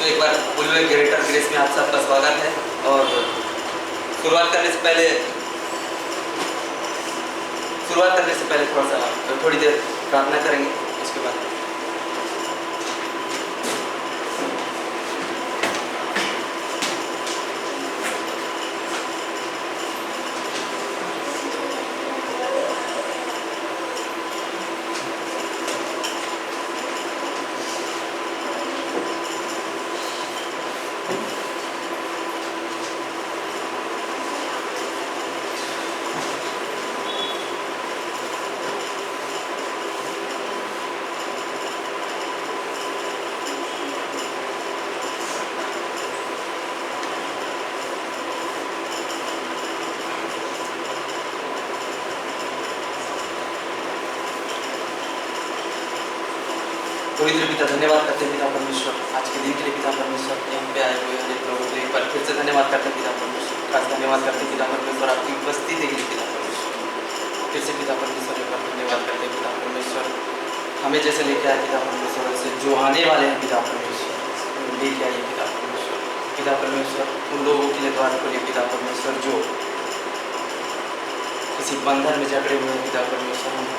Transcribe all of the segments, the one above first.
तो एक बार उल्वे greater grace में आप सबका स्वागत है। और शुरुआत करने से पहले थोड़ा सा थोड़ी देर प्रार्थना करेंगे, उसके बाद थोड़ी देर पिता धन्यवाद करते हैं पिता परमेश्वर आज के दिन के लिए। पिता परमेश्वर यहाँ पे आए हुए हर एक लोगों के लिए एक बार फिर से धन्यवाद करते हैं पिता परमेश्वर। खास धन्यवाद करते हैं पिता परमेश्वर आपकी उपस्थिति के लिए पिता परमेश्वर। फिर से पिता परमेश्वर एक बार धन्यवाद करते हैं पिता परमेश्वर। हमें जैसे लेके आए पिता परमेश्वर, वैसे जो आने वाले हैं पिता परमेश्वर लेके आइए पिता परमेश्वर। पिता परमेश्वर उन लोगों के लिए द्वार खोलिए पिता परमेश्वर जो किसी बंधन में जकड़े हुए हैं पिता परमेश्वर। हम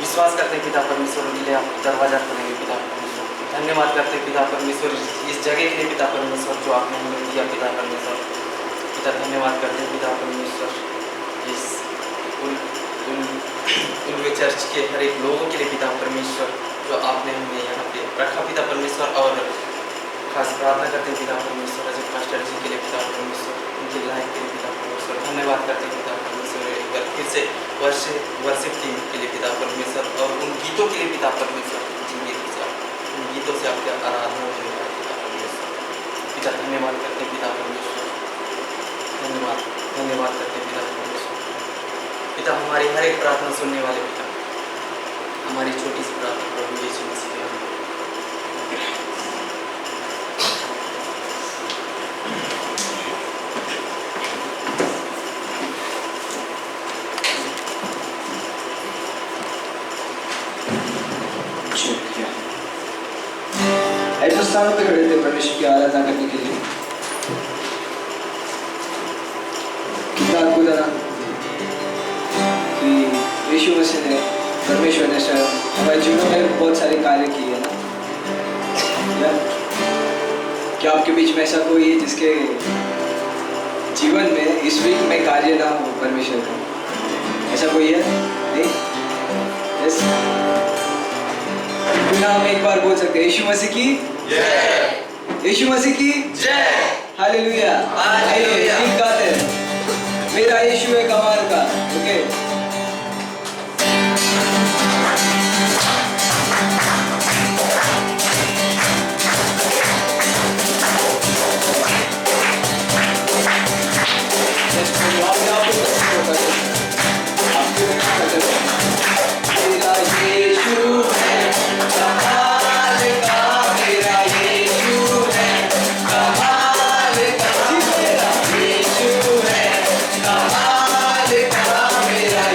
विश्वास करते हैं पिता परमेश्वर उनके लिए आप दरवाजा खोलेंगे पिता परमेश्वर। धन्यवाद करते हैं पिता परमेश्वर इस जगह के लिए पिता परमेश्वर जो आपने हमें दिया पिता परमेश्वर। पिता धन्यवाद करते हैं पिता परमेश्वर इस उन चर्च के हर एक लोगों के लिए पिता परमेश्वर जो आपने हमें यहाँ पे रखा पिता परमेश्वर। और खास प्रार्थना करते हैं पिता परमेश्वर अजय पास्टर जी के लिए पिता परमेश्वर, उनकी लाइफ के लिए पिता परमेश्वर। धन्यवाद करते हैं पिता परमेश्वर एक बार फिर से वर्शिप टीम के लिए पिता परमेश्वर और उन गीतों के लिए पिता परमेश्वर जिन गीतों से आपके आराधना होने वाले पिता परमेश्वर। पिता धन्यवाद करते हैं पिता परमेश्वर। धन्यवाद करते हैं पिता परमेश्वर। पिता हमारी हर एक प्रार्थना सुनने वाले पिता, हमारी छोटी सी प्रार्थना प्रभु यीशु मसीह के नाम में। ऐसे स्थानों पे खड़े थे परमेश्वर की आराधना करने के लिए। कितना अद्भुत है ना कि यीशु मसीह ने परमेश्वर ने हमारे जीवन में बहुत सारे कार्य किए हैं ना। क्या आपके बीच में ऐसा कोई है जिसके जीवन में इस वीक में कार्य ना हो परमेश्वर का? ऐसा कोई है? नहीं? यस। बिना हम एक बार बोल सकते हैं यीशु मसीह की जय, यीशु मसीह की जय, हालेलुया, हालेलुया। गीत गाते हैं मेरा यीशु है कमाल का। ओके मेरा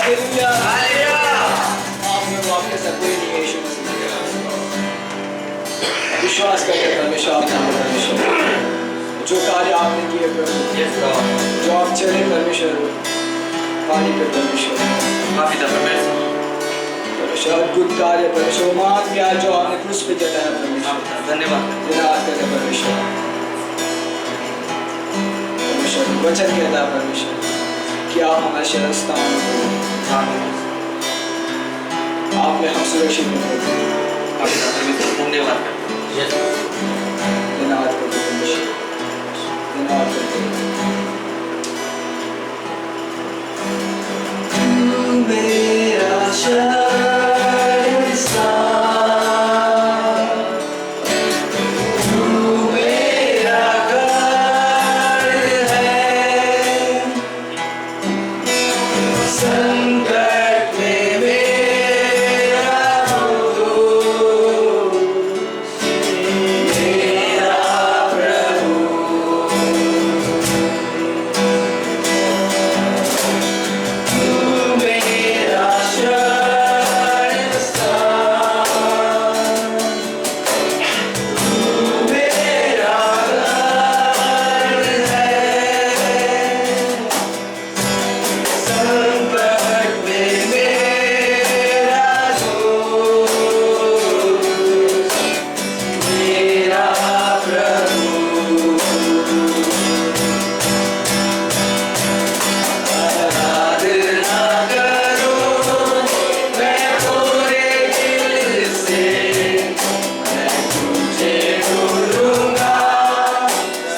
हालेलुया हालेलुया। आप में वापस कोई नहीं है यीशु मसीह विश्वास करके परमेश्वर आपका परमेश्वर जो कार्य आपने किए प्रभु यस लॉर्ड। जो आप चले परमेश्वर पानी पे परमेश्वर हाँ पिता परमेश्वर। परमेश्वर अद्भुत कार्य परमेश्वर महान प्यार जो आपने क्रूस पे जताया हाँ परमेश्वर पिता धन्यवाद। धन्यवाद करते परमेश्वर परमेश्वर वचन कहता परमेश्वर कि आप हमारे शरण स्थान हाँ आप में हम सुरक्षित हैं पिता परमेश्वर धन्यवाद करते हैं। यस धन्यवाद करते परमेश्वर धन्यवाद करते तू मेरा शरण स्थान तू मेरा घर है संकट में मेरा दोस्त मेरा प्रभु तू मेरा शरण स्थान तू मेरा घर है संकट में मेरा दोस्त मेरा प्रभु आराधना करो मैं पूरे दिल से मैं तुझे ढूंढूंगा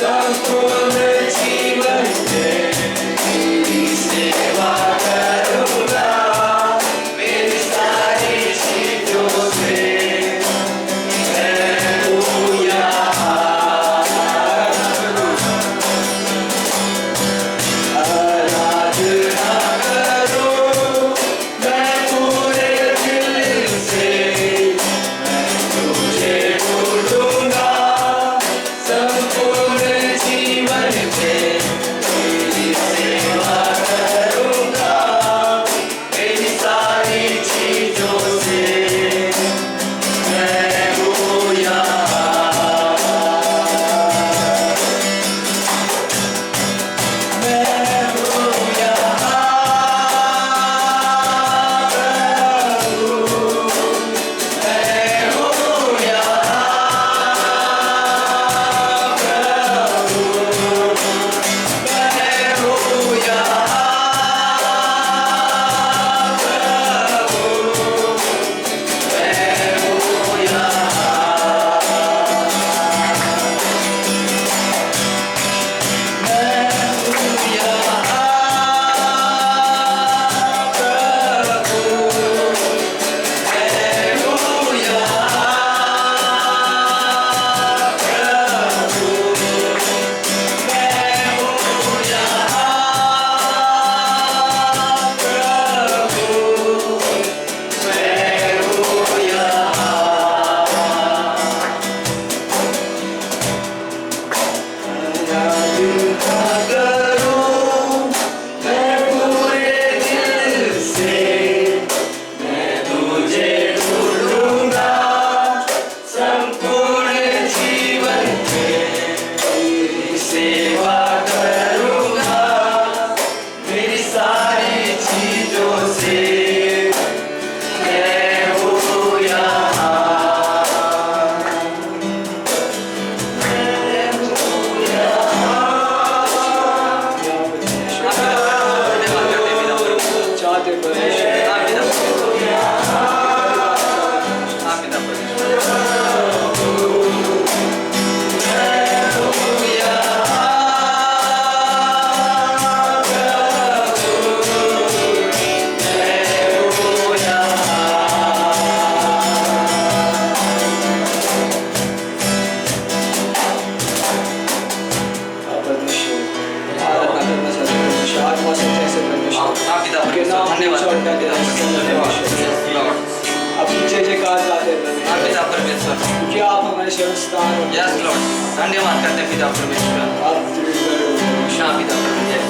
संपूर्ण जीवन में तेरी सेवा करूंगा मेरी सारी चीजों से मैं हूँ यहाँ आराधना करो मैं पूरे दिल से मैं तुझे ढूंढूंगा संपूर्ण जीवन में तेरी सेवा करूंगा मेरी सारी चीजों से मैं हूँ यहाँ मैं हूँ यहाँ प्रभु मैं हूँ यहाँ प्रभु मैं हूँ यहाँ प्रभु मैं हूँ सेवा करूंगा मेरी सारी चीजों से मैं हूँ यहाँ मैं हूँ यहाँ चाहते परमेश्वर हाँ पिता हाँ पिता परमेश्वर आत्मा सच्चाई से परमेश्वर हाँ पिता आपके नाम धन्यवाद धन्यवाद अपनी जय जयकार गाते हैं हाँ परमेश्वर पिता परमेश्वर। क्योंकि आप हमारे शरण स्थान हो यस लॉर्ड धन्यवाद करते हैं पिता परमेश्वर। आप दृढ़ करो परमेश्वर हाँ पिता परमेश्वर।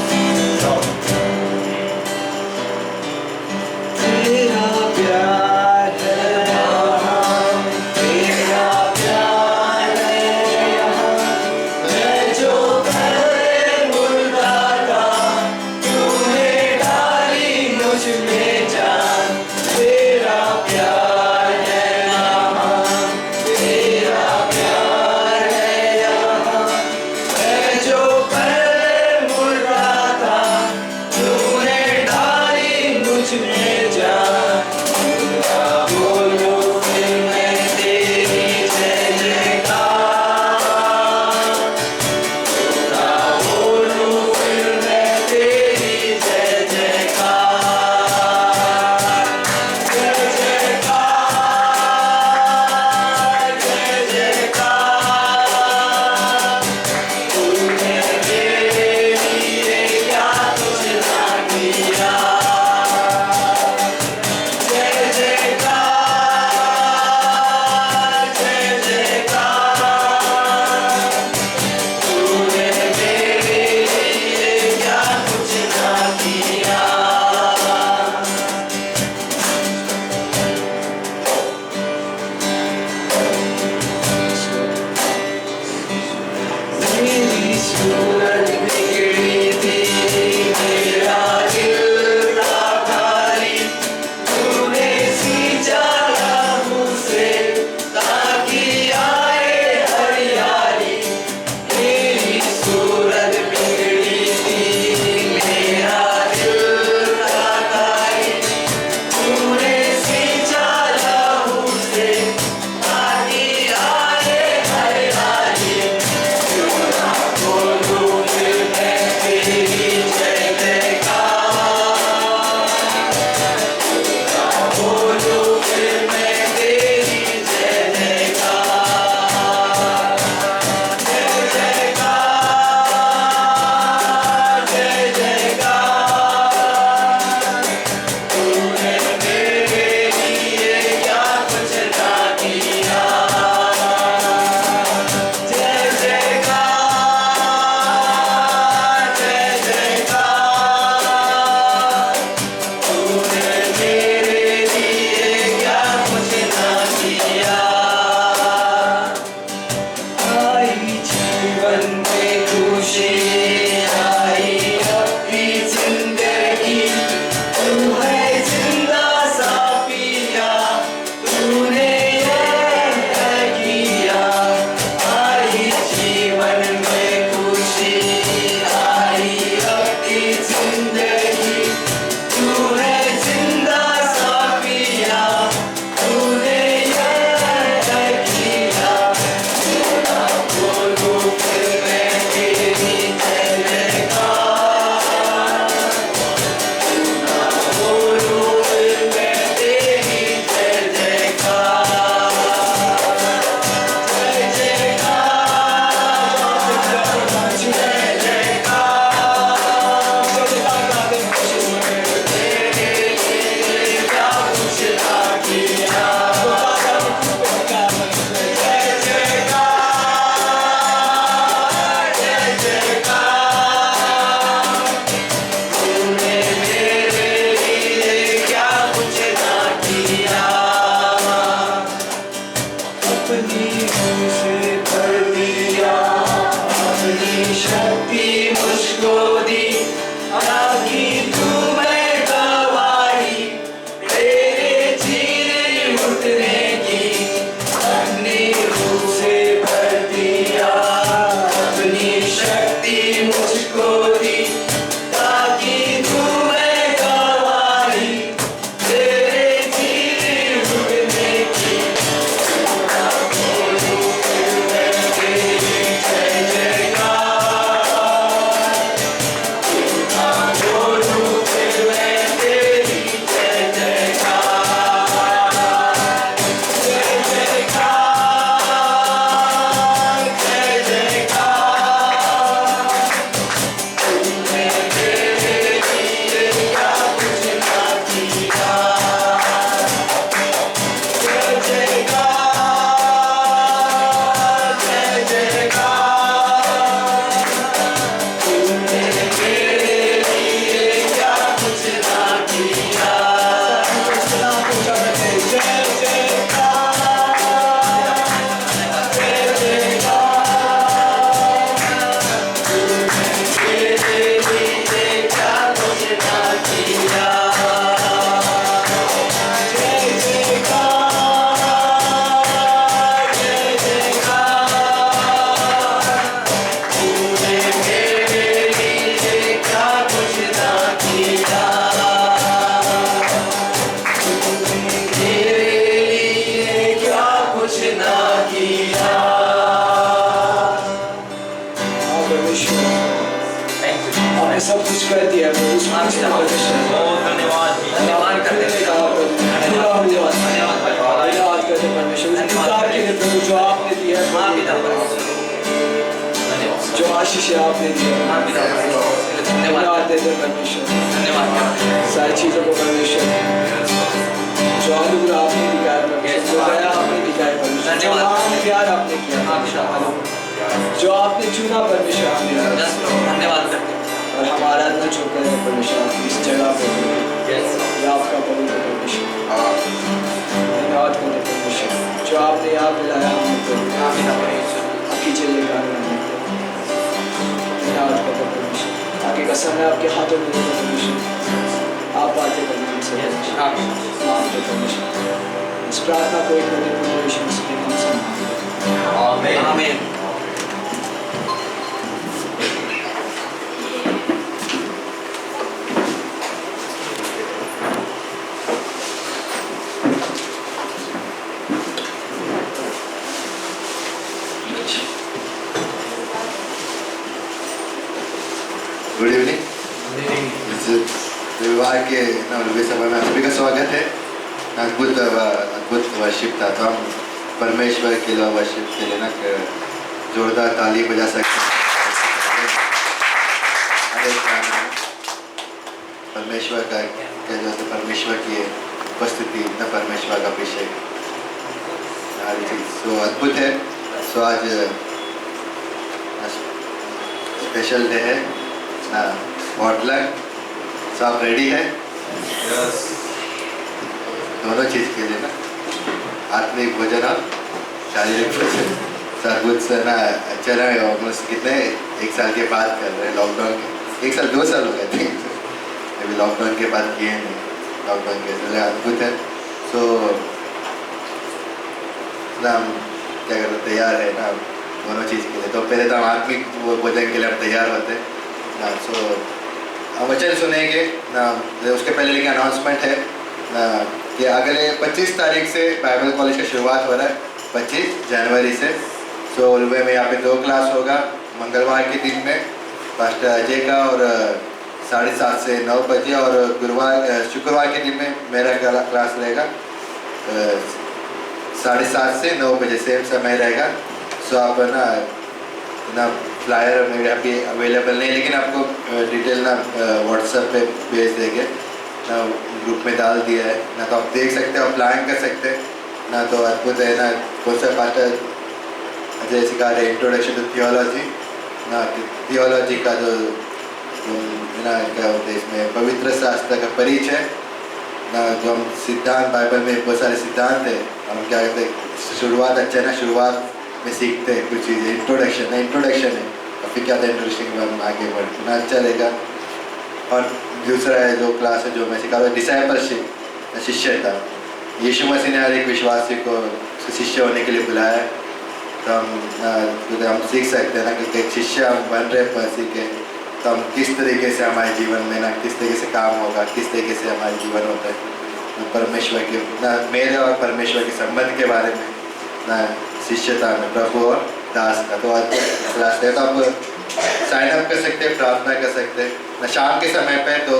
शिष्य आपने दिया हाँ पिता परमेश्वर, इसके लिए धन्यवाद धन्यवाद देते हैं परमेश्वर। धन्यवाद करते हैं। सारी चीज़ों को परमेश्वर जो अनुग्रह आपने दिखाया परमेश्वर, जो दया आपने दिखाया परमेश्वर, जो महान प्यार आपने किया हाँ पिता जो आपने चुना परमेश्वर हमने यस प्रभु, धन्यवाद करते हैं। और हम आराधना चुके हैं परमेश्वर इस जगह पे यस ये आपका पवित्र परमेश्वर धन्यवाद करते हैं परमेश्वर जो आपने यहाँ पे लाया हम लोग हाँ पिता परमेश्वर, आपकी जय का धन्यवाद करते हैं परमेश्वर। आगे का समय आपके हाथों में है परमेश्वर, आप बातें करने हमसे परमेश्वर, हाँ माफ दो परमेश्वर। इस प्रार्थना को एक बड़े परमेश्वर के नाम से मांगते हैं। आमीन आमीन। Good evening. इस विवाह के नवलुबी सभा में सभी का स्वागत है। अद्भुत वर्शिप था, तो हम परमेश्वर के लिए वर्शिप के लिए ना जोरदार ताली बजा सकते हैं। परमेश्वर का जो परमेश्वर की उपस्थिति न परमेश्वर का अभिषेक सारी चीज सो अद्भुत है। सो आज स्पेशल डे है ना, पॉटलक। सो आप रेडी है? दोनों चीज़ के लिए ना, आत्मिक भोजन और शारीरिक भोजन। अद्भुत से ना अच्छा रहा है। ऑलमोस्ट कितने एक साल के बाद कर रहे हैं, लॉकडाउन के 1 साल 2 साल हो गए थे अभी लॉकडाउन के बाद किए नहीं, लॉकडाउन के चले अद्भुत है। सो ना हम क्या करते तैयार है ना दोनों चीज़ के लिए। तो पहले तो हम आत्मिक भोजन के लिए हम तैयार होते हैं ना। सो हम वचन सुनेंगे ना, उसके पहले लेकिन अनाउंसमेंट है ना कि अगले 25 तारीख से बाइबल कॉलेज का शुरुआत हो रहा है, 25 जनवरी से। सो उलवे में यहाँ पे 2 क्लास होगा। मंगलवार के दिन में पास्टर अजय का और 7:30 से 9 बजे, और शुक्रवार के दिन में मेरा क्लास रहेगा 7:30 से 9 बजे, सेम समय रहेगा। सो आप ना फ्लायर मेरे अभी अवेलेबल नहीं, लेकिन आपको डिटेल ना व्हाट्सएप पे भेज देंगे ना, ग्रुप में डाल दिया है ना, तो आप देख सकते हो, अप्लाई कर सकते हैं ना। तो अद्भुत है ना, कौन सा पास्टर अजय सिखा रहे इंट्रोडक्शन टू थियोलॉजी ना, थियोलॉजी का जो ना क्या होता है इसमें पवित्र शास्त्र का परिचय ना, जो हम सिद्धांत बाइबल में बहुत सारे सिद्धांत है, हम क्या कहते हैं शुरुआत अच्छा है ना, शुरुआत में सीखते हैं कुछ चीज़ें। इंट्रोडक्शन है और फिर क्या था इंट्रोडक्शन में हम आगे बढ़ते ना, अच्छा रहेगा। और दूसरा है जो क्लास है जो मैं सिखा रहा हूँ, डिसाइपलशिप, शिष्यता। यीशु मसीह ने हर एक विश्वासी को शिष्य होने के लिए बुलाया है। तो हम सीख सकते हैं ना कि एक शिष्य हम बन रहे मसीह के, तो हम किस तरीके से हमारे जीवन में ना किस तरीके से काम होगा, किस तरीके से हमारा जीवन होता है परमेश्वर के ना, मेरे और परमेश्वर के संबंध के बारे में ना, शिष्यता में प्रभु और दास का। तो आज क्लास है, तो आप साइन अप कर सकते हैं, प्रार्थना कर सकते हैं ना शाम के समय पे। तो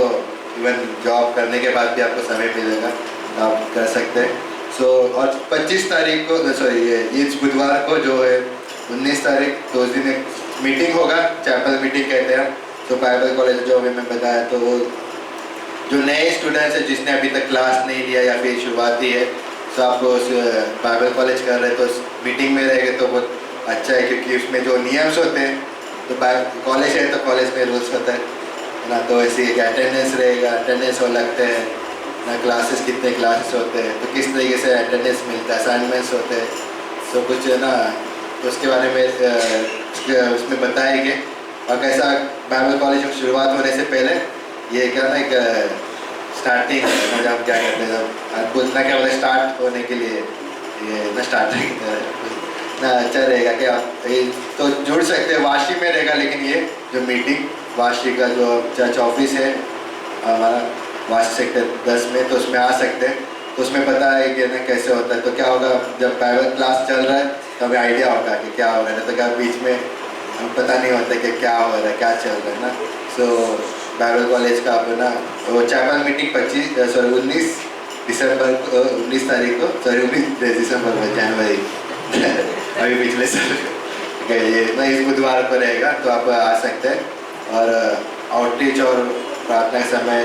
इवन जॉब करने के बाद भी आपको समय मिलेगा, तो आप कर सकते हैं। सो और 25 तारीख को सॉरी ये इस बुधवार को जो है 19 तारीख, तो उस दिन एक मीटिंग होगा, चैपल मीटिंग कहते हैं। तो बाइबल कॉलेज जो अभी मैं बताया, तो वो जो नए स्टूडेंट्स हैं जिसने अभी तक क्लास नहीं लिया या फिर शुरुआती है, तो आपको उस बाइबल कॉलेज कर रहे हैं तो उस मीटिंग में रहेंगे तो बहुत अच्छा है, क्योंकि उसमें जो नियम्स होते हैं, तो कॉलेज है तो कॉलेज में रूल्स होता है ना, तो ऐसे एक अटेंडेंस रहेगा, अटेंडेंस वो लगते हैं ना, क्लासेस कितने क्लासेस होते हैं, तो किस तरीके से अटेंडेंस मिलता है, असाइनमेंट्स होते हैं, तो कुछ है ना, तो उसके बारे में उसमें बताएंगे। और कैसा बाइबल कॉलेज में शुरुआत होने से पहले ये क्या ना एक स्टार्टिंग जब हम क्या करते हैं, अद्भुत ना क्या बोलते स्टार्ट होने के लिए ये ना स्टार्टिंग ना अच्छा रहेगा कि आप तो जुड़ सकते हैं। वाशी में रहेगा, लेकिन ये जो मीटिंग वाशी का जो चर्च ऑफिस है हमारा वाशी सेक्टर 10 में, तो उसमें आ सकते हैं। तो उसमें पता है कि ना कैसे होता है, तो क्या होगा जब बाइबल क्लास चल रहा है तो हमें आइडिया होगा कि क्या हो रहा है, तो क्या बीच में हमें पता नहीं होता कि क्या हो रहा है, क्या चल रहा है ना। सो बाइबल कॉलेज का अपना वो चैपल मीटिंग 19 दिसंबर को 19 तारीख को 19 दिसंबर में जनवरी अभी पिछले साल ओके, ये ना इस बुधवार को रहेगा, तो आप आ सकते हैं। और आउटरीच और प्रार्थना के समय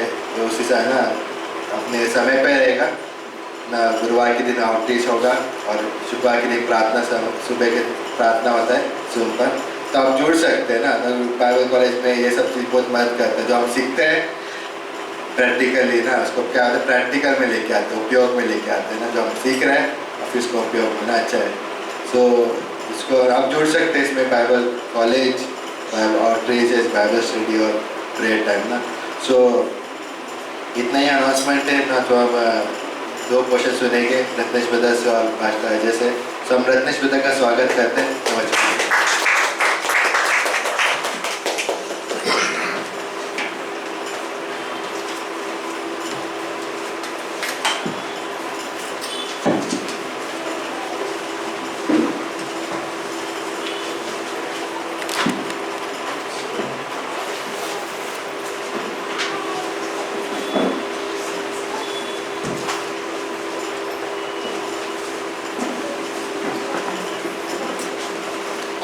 उसी से ना अपने समय पे रहेगा ना। गुरुवार के दिन आउटरीच होगा और शुक्रवार के दिन प्रार्थना, सुबह के प्रार्थना होता है जूम पर, तो आप जुड़ सकते हैं ना। बाइबल कॉलेज में ये सब चीज़ बहुत मदद करता है, जो हम सीखते हैं प्रैक्टिकली ना, उसको क्या होता है प्रैक्टिकल में लेके आते हैं, उपयोग में लेके आते हैं ना। जो हम सीख रहे हैं और फिर उसको उपयोग में ना, अच्छा है। सो इसको आप जुड़ सकते हैं इसमें, बाइबल कॉलेज और ट्रेजेस, बाइबल स्टडी और प्रेयर टाइम ना। सो इतना ही अनाउंसमेंट है ना। तो हम 2 क्वेश्चन सुनेंगे रत्नेश ब्रदर से और पास्टर अजय से। सो हम रत्नेश ब्रदर का स्वागत करते हैं। नमस्कार।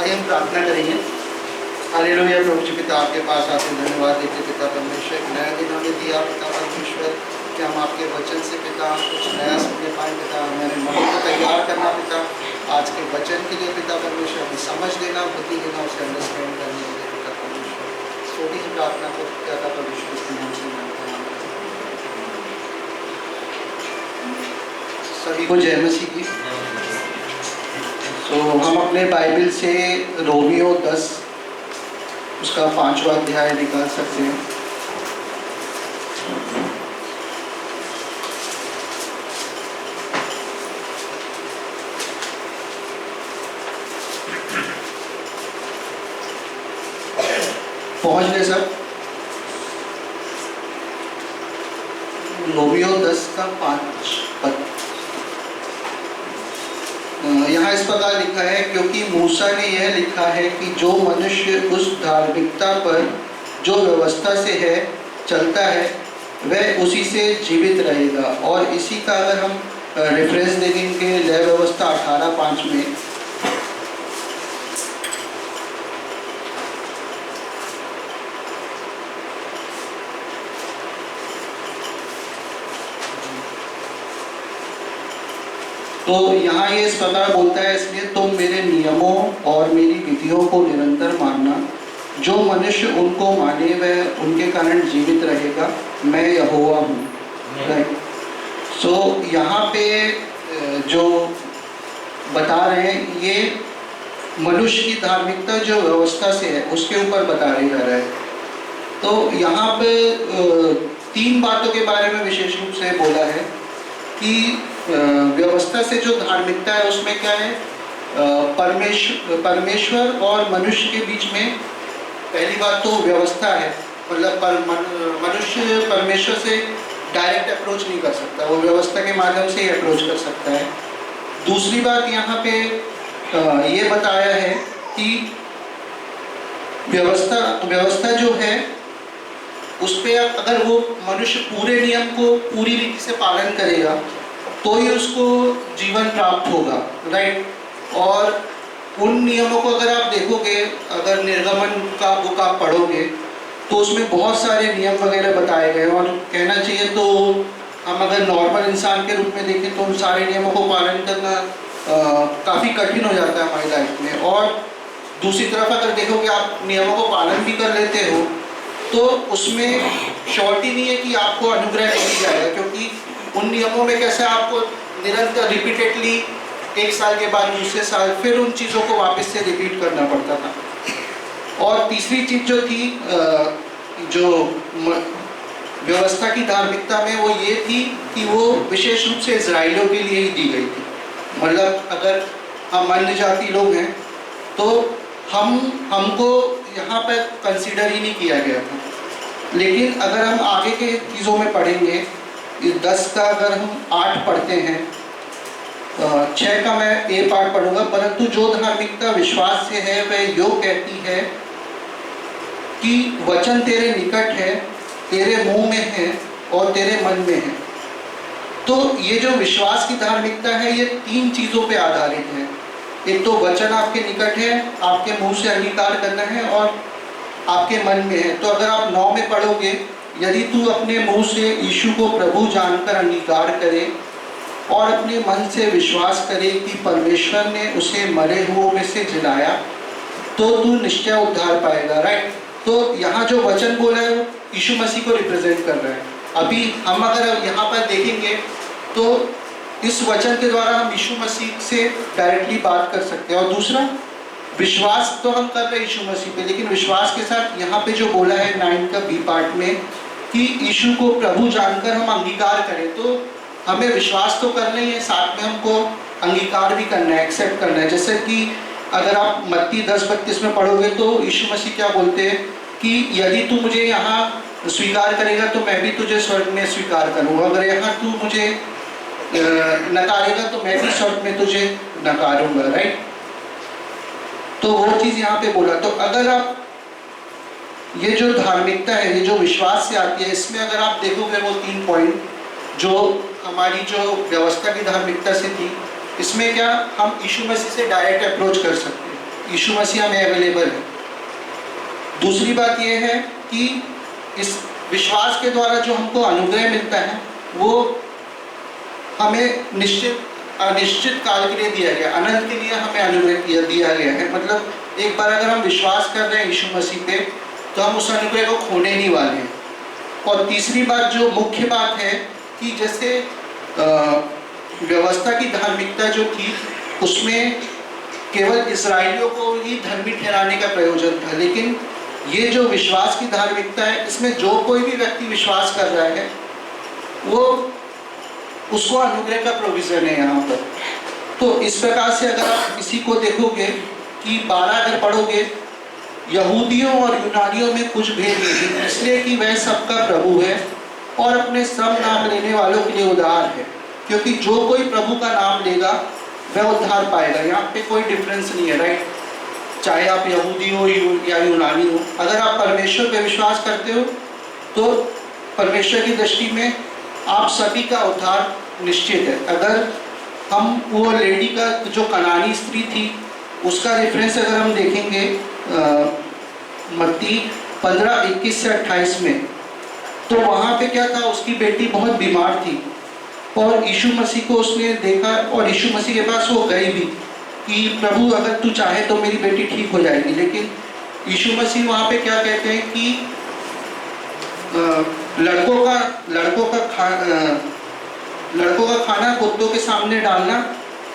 आइए हम प्रार्थना करेंगे। हालेलुया। प्रभु जी पिता, आपके पास आते धन्यवाद देते पिता परमेश्वर, एक नया दिन हमें दिया पिता परमेश्वर, कि हम आपके वचन से पिता कुछ नया सुनने पाए पिता। हमारे मन को तैयार करना पिता आज के वचन के लिए पिता परमेश्वर, हमें समझ देना, बुद्धि देना, उसे अंडरस्टैंड करने के लिए पिता परमेश्वर। छोटी सी प्रार्थना को पिता परमेश्वर इसके नाम से मानते हैं। सभी को जय मसीह की। तो हम अपने बाइबल से रोमियो 10 उसका 5वां अध्याय निकाल सकते हैं। पहुंच गए सब? रोमियो 10 का 5 पद। यहाँ इस प्रकार लिखा है, क्योंकि मूसा ने यह लिखा है कि जो मनुष्य उस धार्मिकता पर जो व्यवस्था से है चलता है वह उसी से जीवित रहेगा। और इसी का अगर हम रेफरेंस देखेंगे लय व्यवस्था 18:5 में, तो यहाँ ये इस प्रकार बोलता है, इसलिए तुम मेरे नियमों और मेरी विधियों को निरंतर मानना। जो मनुष्य उनको माने वह उनके कारण जीवित रहेगा। मैं यहोवा हूँ। राइट। सो यहाँ पे जो बता रहे हैं ये मनुष्य की धार्मिकता जो व्यवस्था से है उसके ऊपर बताया जा रहा है। तो यहाँ पे 3 बातों के बारे में विशेष रूप से बोला है कि व्यवस्था से जो धार्मिकता है उसमें क्या है, परमेश्वर और मनुष्य के बीच में पहली बात तो व्यवस्था है, मतलब मनुष्य परमेश्वर से डायरेक्ट अप्रोच नहीं कर सकता, वो व्यवस्था के माध्यम से ही अप्रोच कर सकता है। दूसरी बात यहाँ पे ये बताया है कि व्यवस्था जो है उस पर अगर वो मनुष्य पूरे नियम को पूरी रीति से पालन करेगा तो ही उसको जीवन प्राप्त होगा। राइट। और उन नियमों को अगर आप देखोगे, अगर निर्गमन का बुक आप पढ़ोगे तो उसमें बहुत सारे नियम वगैरह बताए गए, और कहना चाहिए तो हम अगर नॉर्मल इंसान के रूप में देखें तो उन सारे नियमों को पालन करना काफ़ी कठिन हो जाता है हमारी लाइफ में। और दूसरी तरफ अगर देखोगे आप नियमों को पालन भी कर लेते हो तो उसमें श्योरिटी नहीं है कि आपको अनुग्रह मिल जाएगा, क्योंकि उन नियमों में कैसे आपको निरंतर रिपीटेडली 1 साल के बाद दूसरे साल फिर उन चीज़ों को वापस से रिपीट करना पड़ता था। और तीसरी चीज़ जो थी जो व्यवस्था की धार्मिकता में वो ये थी कि वो विशेष रूप से इजराइलियों के लिए ही दी गई थी। मतलब अगर हम अन्य जाति लोग हैं तो हमको यहाँ पर कंसीडर ही नहीं किया गया था। लेकिन अगर हम आगे के चीज़ों में पढ़ेंगे, 10 का अगर हम 8 पढ़ते हैं, 6 का मैं ए पार्ट पढ़ूंगा। परंतु जो धार्मिकता विश्वास से है वह यो कहती है कि वचन तेरे निकट है, तेरे मुंह में है और तेरे मन में है। तो ये जो विश्वास की धार्मिकता है ये 3 चीज़ों पे आधारित है। एक तो वचन आपके निकट है, आपके मुंह से अंगीकार करना है और आपके मन में है। तो अगर आप 9 में पढ़ोगे, यदि तू अपने मुंह से यीशु को प्रभु जानकर अंगीकार करे और अपने मन से विश्वास करे कि परमेश्वर ने उसे मरे हुओं में से जिलाया, तो तू निश्चय उद्धार पाएगा। राइट। तो यहाँ जो वचन बोला है वो यीशु मसीह को रिप्रेजेंट कर रहा है। अभी हम अगर यहाँ पर देखेंगे तो इस वचन के द्वारा हम यीशु मसीह से डायरेक्टली बात कर सकते हैं। और दूसरा, विश्वास तो हम कर रहे हैं यीशु मसीह पे, लेकिन विश्वास के साथ यहाँ पे जो बोला है 9 का बी पार्ट में कि यीशु को प्रभु जानकर हम अंगीकार करें, तो हमें विश्वास तो करना ही है, साथ में हमको अंगीकार भी करना है, एक्सेप्ट करना है। जैसे कि अगर आप मत्ती 10:32 में पढ़ोगे तो यीशु मसीह क्या बोलते हैं कि यदि तू मुझे यहाँ स्वीकार करेगा तो मैं भी तुझे स्वर्ग में स्वीकार करूँगा, अगर यहाँ तू मुझे नकारेगा तो मैं भी स्वर्ग में तुझे नकारूंगा। राइट। तो वो चीज़ यहाँ पे बोला। तो अगर आप ये जो धार्मिकता है, ये जो विश्वास से आती है, इसमें अगर आप देखोगे वो 3 पॉइंट जो हमारी जो व्यवस्था की धार्मिकता से थी, इसमें क्या हम यीशु मसीह से डायरेक्ट अप्रोच कर सकते हैं, यीशु मसीह हमें अवेलेबल है। दूसरी बात ये है कि इस विश्वास के द्वारा जो हमको अनुग्रह मिलता है वो हमें अनिश्चित काल के लिए दिया गया, अनंत के लिए हमें अनुग्रह दिया गया है। मतलब एक बार अगर हम विश्वास कर रहे हैं यीशु मसीह पे तो हम उस अनुग्रह को खोने नहीं वाले हैं। और तीसरी बात जो मुख्य बात है कि जैसे व्यवस्था की धार्मिकता जो थी उसमें केवल इस्राएलियों को ही धर्मी ठहराने का प्रयोजन था, लेकिन ये जो विश्वास की धार्मिकता है इसमें जो कोई भी व्यक्ति विश्वास कर रहा है वो उसको अनुग्रह का प्रोविजन है यहाँ पर। तो इस प्रकार से अगर आप किसी को देखोगे कि 12 अगर पढ़ोगे, यहूदियों और यूनानियों में कुछ भेद नहीं, इसलिए कि वह सबका प्रभु है और अपने सब नाम लेने वालों के लिए उद्धार है, क्योंकि जो कोई प्रभु का नाम लेगा वह उद्धार पाएगा। यहाँ पे कोई डिफरेंस नहीं है। राइट। चाहे आप यहूदी हो या यूनानी हो, अगर आप परमेश्वर पे विश्वास करते हो तो परमेश्वर की दृष्टि में आप सभी का उद्धार निश्चित है। अगर हम वो लेडी का जो कनानी स्त्री थी उसका रेफरेंस अगर हम देखेंगे मत्ती 15:21 से 28 में, तो वहाँ पे क्या था, उसकी बेटी बहुत बीमार थी और यीशु मसीह को उसने देखा और यीशु मसीह के पास वो गई भी कि प्रभु अगर तू चाहे तो मेरी बेटी ठीक हो जाएगी। लेकिन यीशु मसीह वहाँ पे क्या कहते हैं कि लड़कों का खाना कुत्तों के सामने डालना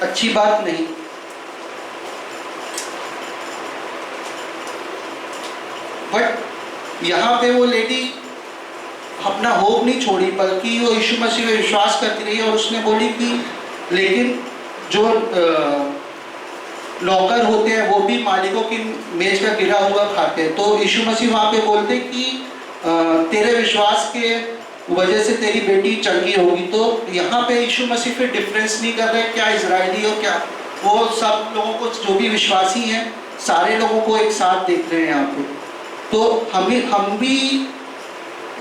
अच्छी बात नहीं। बट यहाँ पे वो लेडी अपना होप नहीं छोड़ी, बल्कि वो यीशु मसीह पे विश्वास करती रही और उसने बोली कि लेकिन जो नौकर होते हैं वो भी मालिकों की मेज का गिरा हुआ खाते हैं। तो यीशु मसीह वहाँ पे बोलते कि तेरे विश्वास के वजह से तेरी बेटी चंगी होगी। तो यहाँ पे यीशु मसीह पे डिफरेंस नहीं कर रहे क्या इजरायली हो क्या, वो सब लोगों को जो भी विश्वासी हैं सारे लोगों को एक साथ देख रहे हैं यहाँ पे। तो हम भी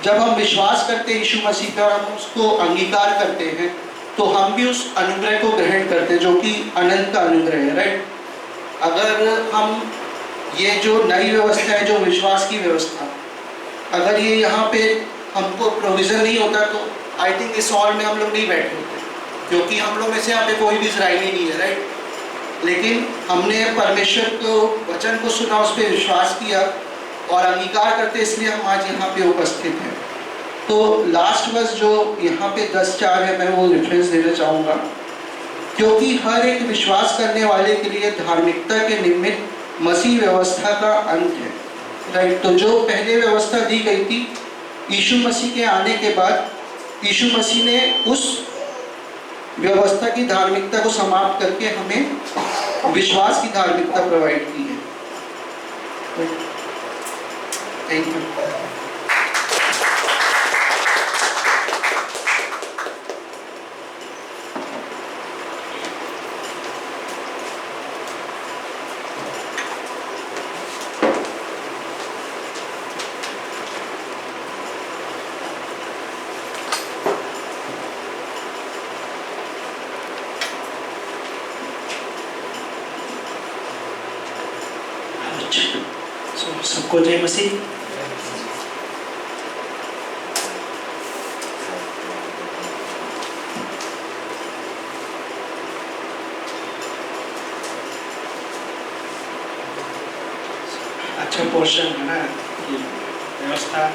जब हम विश्वास करते हैं यीशु मसीह पे और हम उसको अंगीकार करते हैं तो हम भी उस अनुग्रह को ग्रहण करते हैं जो कि अनंत का अनुग्रह है। राइट। अगर हम ये जो नई व्यवस्था है, जो विश्वास की व्यवस्था, अगर ये यहाँ पे हमको प्रोविज़न नहीं होता तो आई थिंक इस हॉल में हम लोग नहीं बैठे होते, क्योंकि हम लोग में से यहाँ पे कोई भी इजरायली नहीं है। राइट। लेकिन हमने परमेश्वर को वचन को सुना, उस पर विश्वास किया और अंगीकार करते, इसलिए हम आज यहाँ पे उपस्थित हैं। तो लास्ट वर्स जो यहाँ पे 10:4 है, मैं वो रेफरेंस देना चाहूँगा, क्योंकि हर एक विश्वास करने वाले के लिए धार्मिकता के निमित्त मसीह व्यवस्था का अंत है। राइट। तो जो पहले व्यवस्था दी गई थी, यीशु मसीह के आने के बाद यीशु मसीह ने उस व्यवस्था की धार्मिकता को समाप्त करके हमें विश्वास की धार्मिकता प्रोवाइड की है। Thank you. सबको जय मसीह। अच्छा पोर्शन है ना, ये व्यवस्था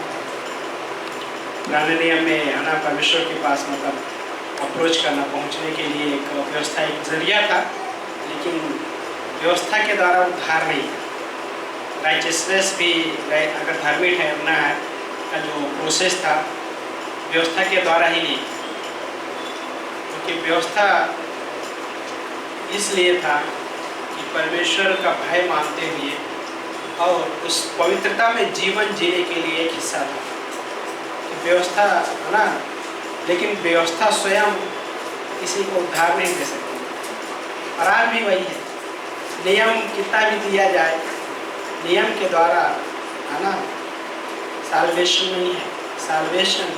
पुराने नियम में है ना, परमेश्वर के पास मतलब अप्रोच करना, पहुंचने के लिए एक व्यवस्था, एक जरिया था, लेकिन व्यवस्था के द्वारा उद्धार नहीं। राइचियसनेस भी, अगर धार्मिक ठहरना है का जो प्रोसेस था, व्यवस्था के द्वारा ही नहीं, क्योंकि व्यवस्था इसलिए था कि परमेश्वर का भय मानते हुए और उस पवित्रता में जीवन जीने के लिए एक हिस्सा था। व्यवस्था है ना, लेकिन व्यवस्था स्वयं किसी को उद्धार नहीं दे सकती। और आज भी वही है, नियम कितना भी दिया जाए, नियम के द्वारा है ना साल्वेशन नहीं है। साल्वेशन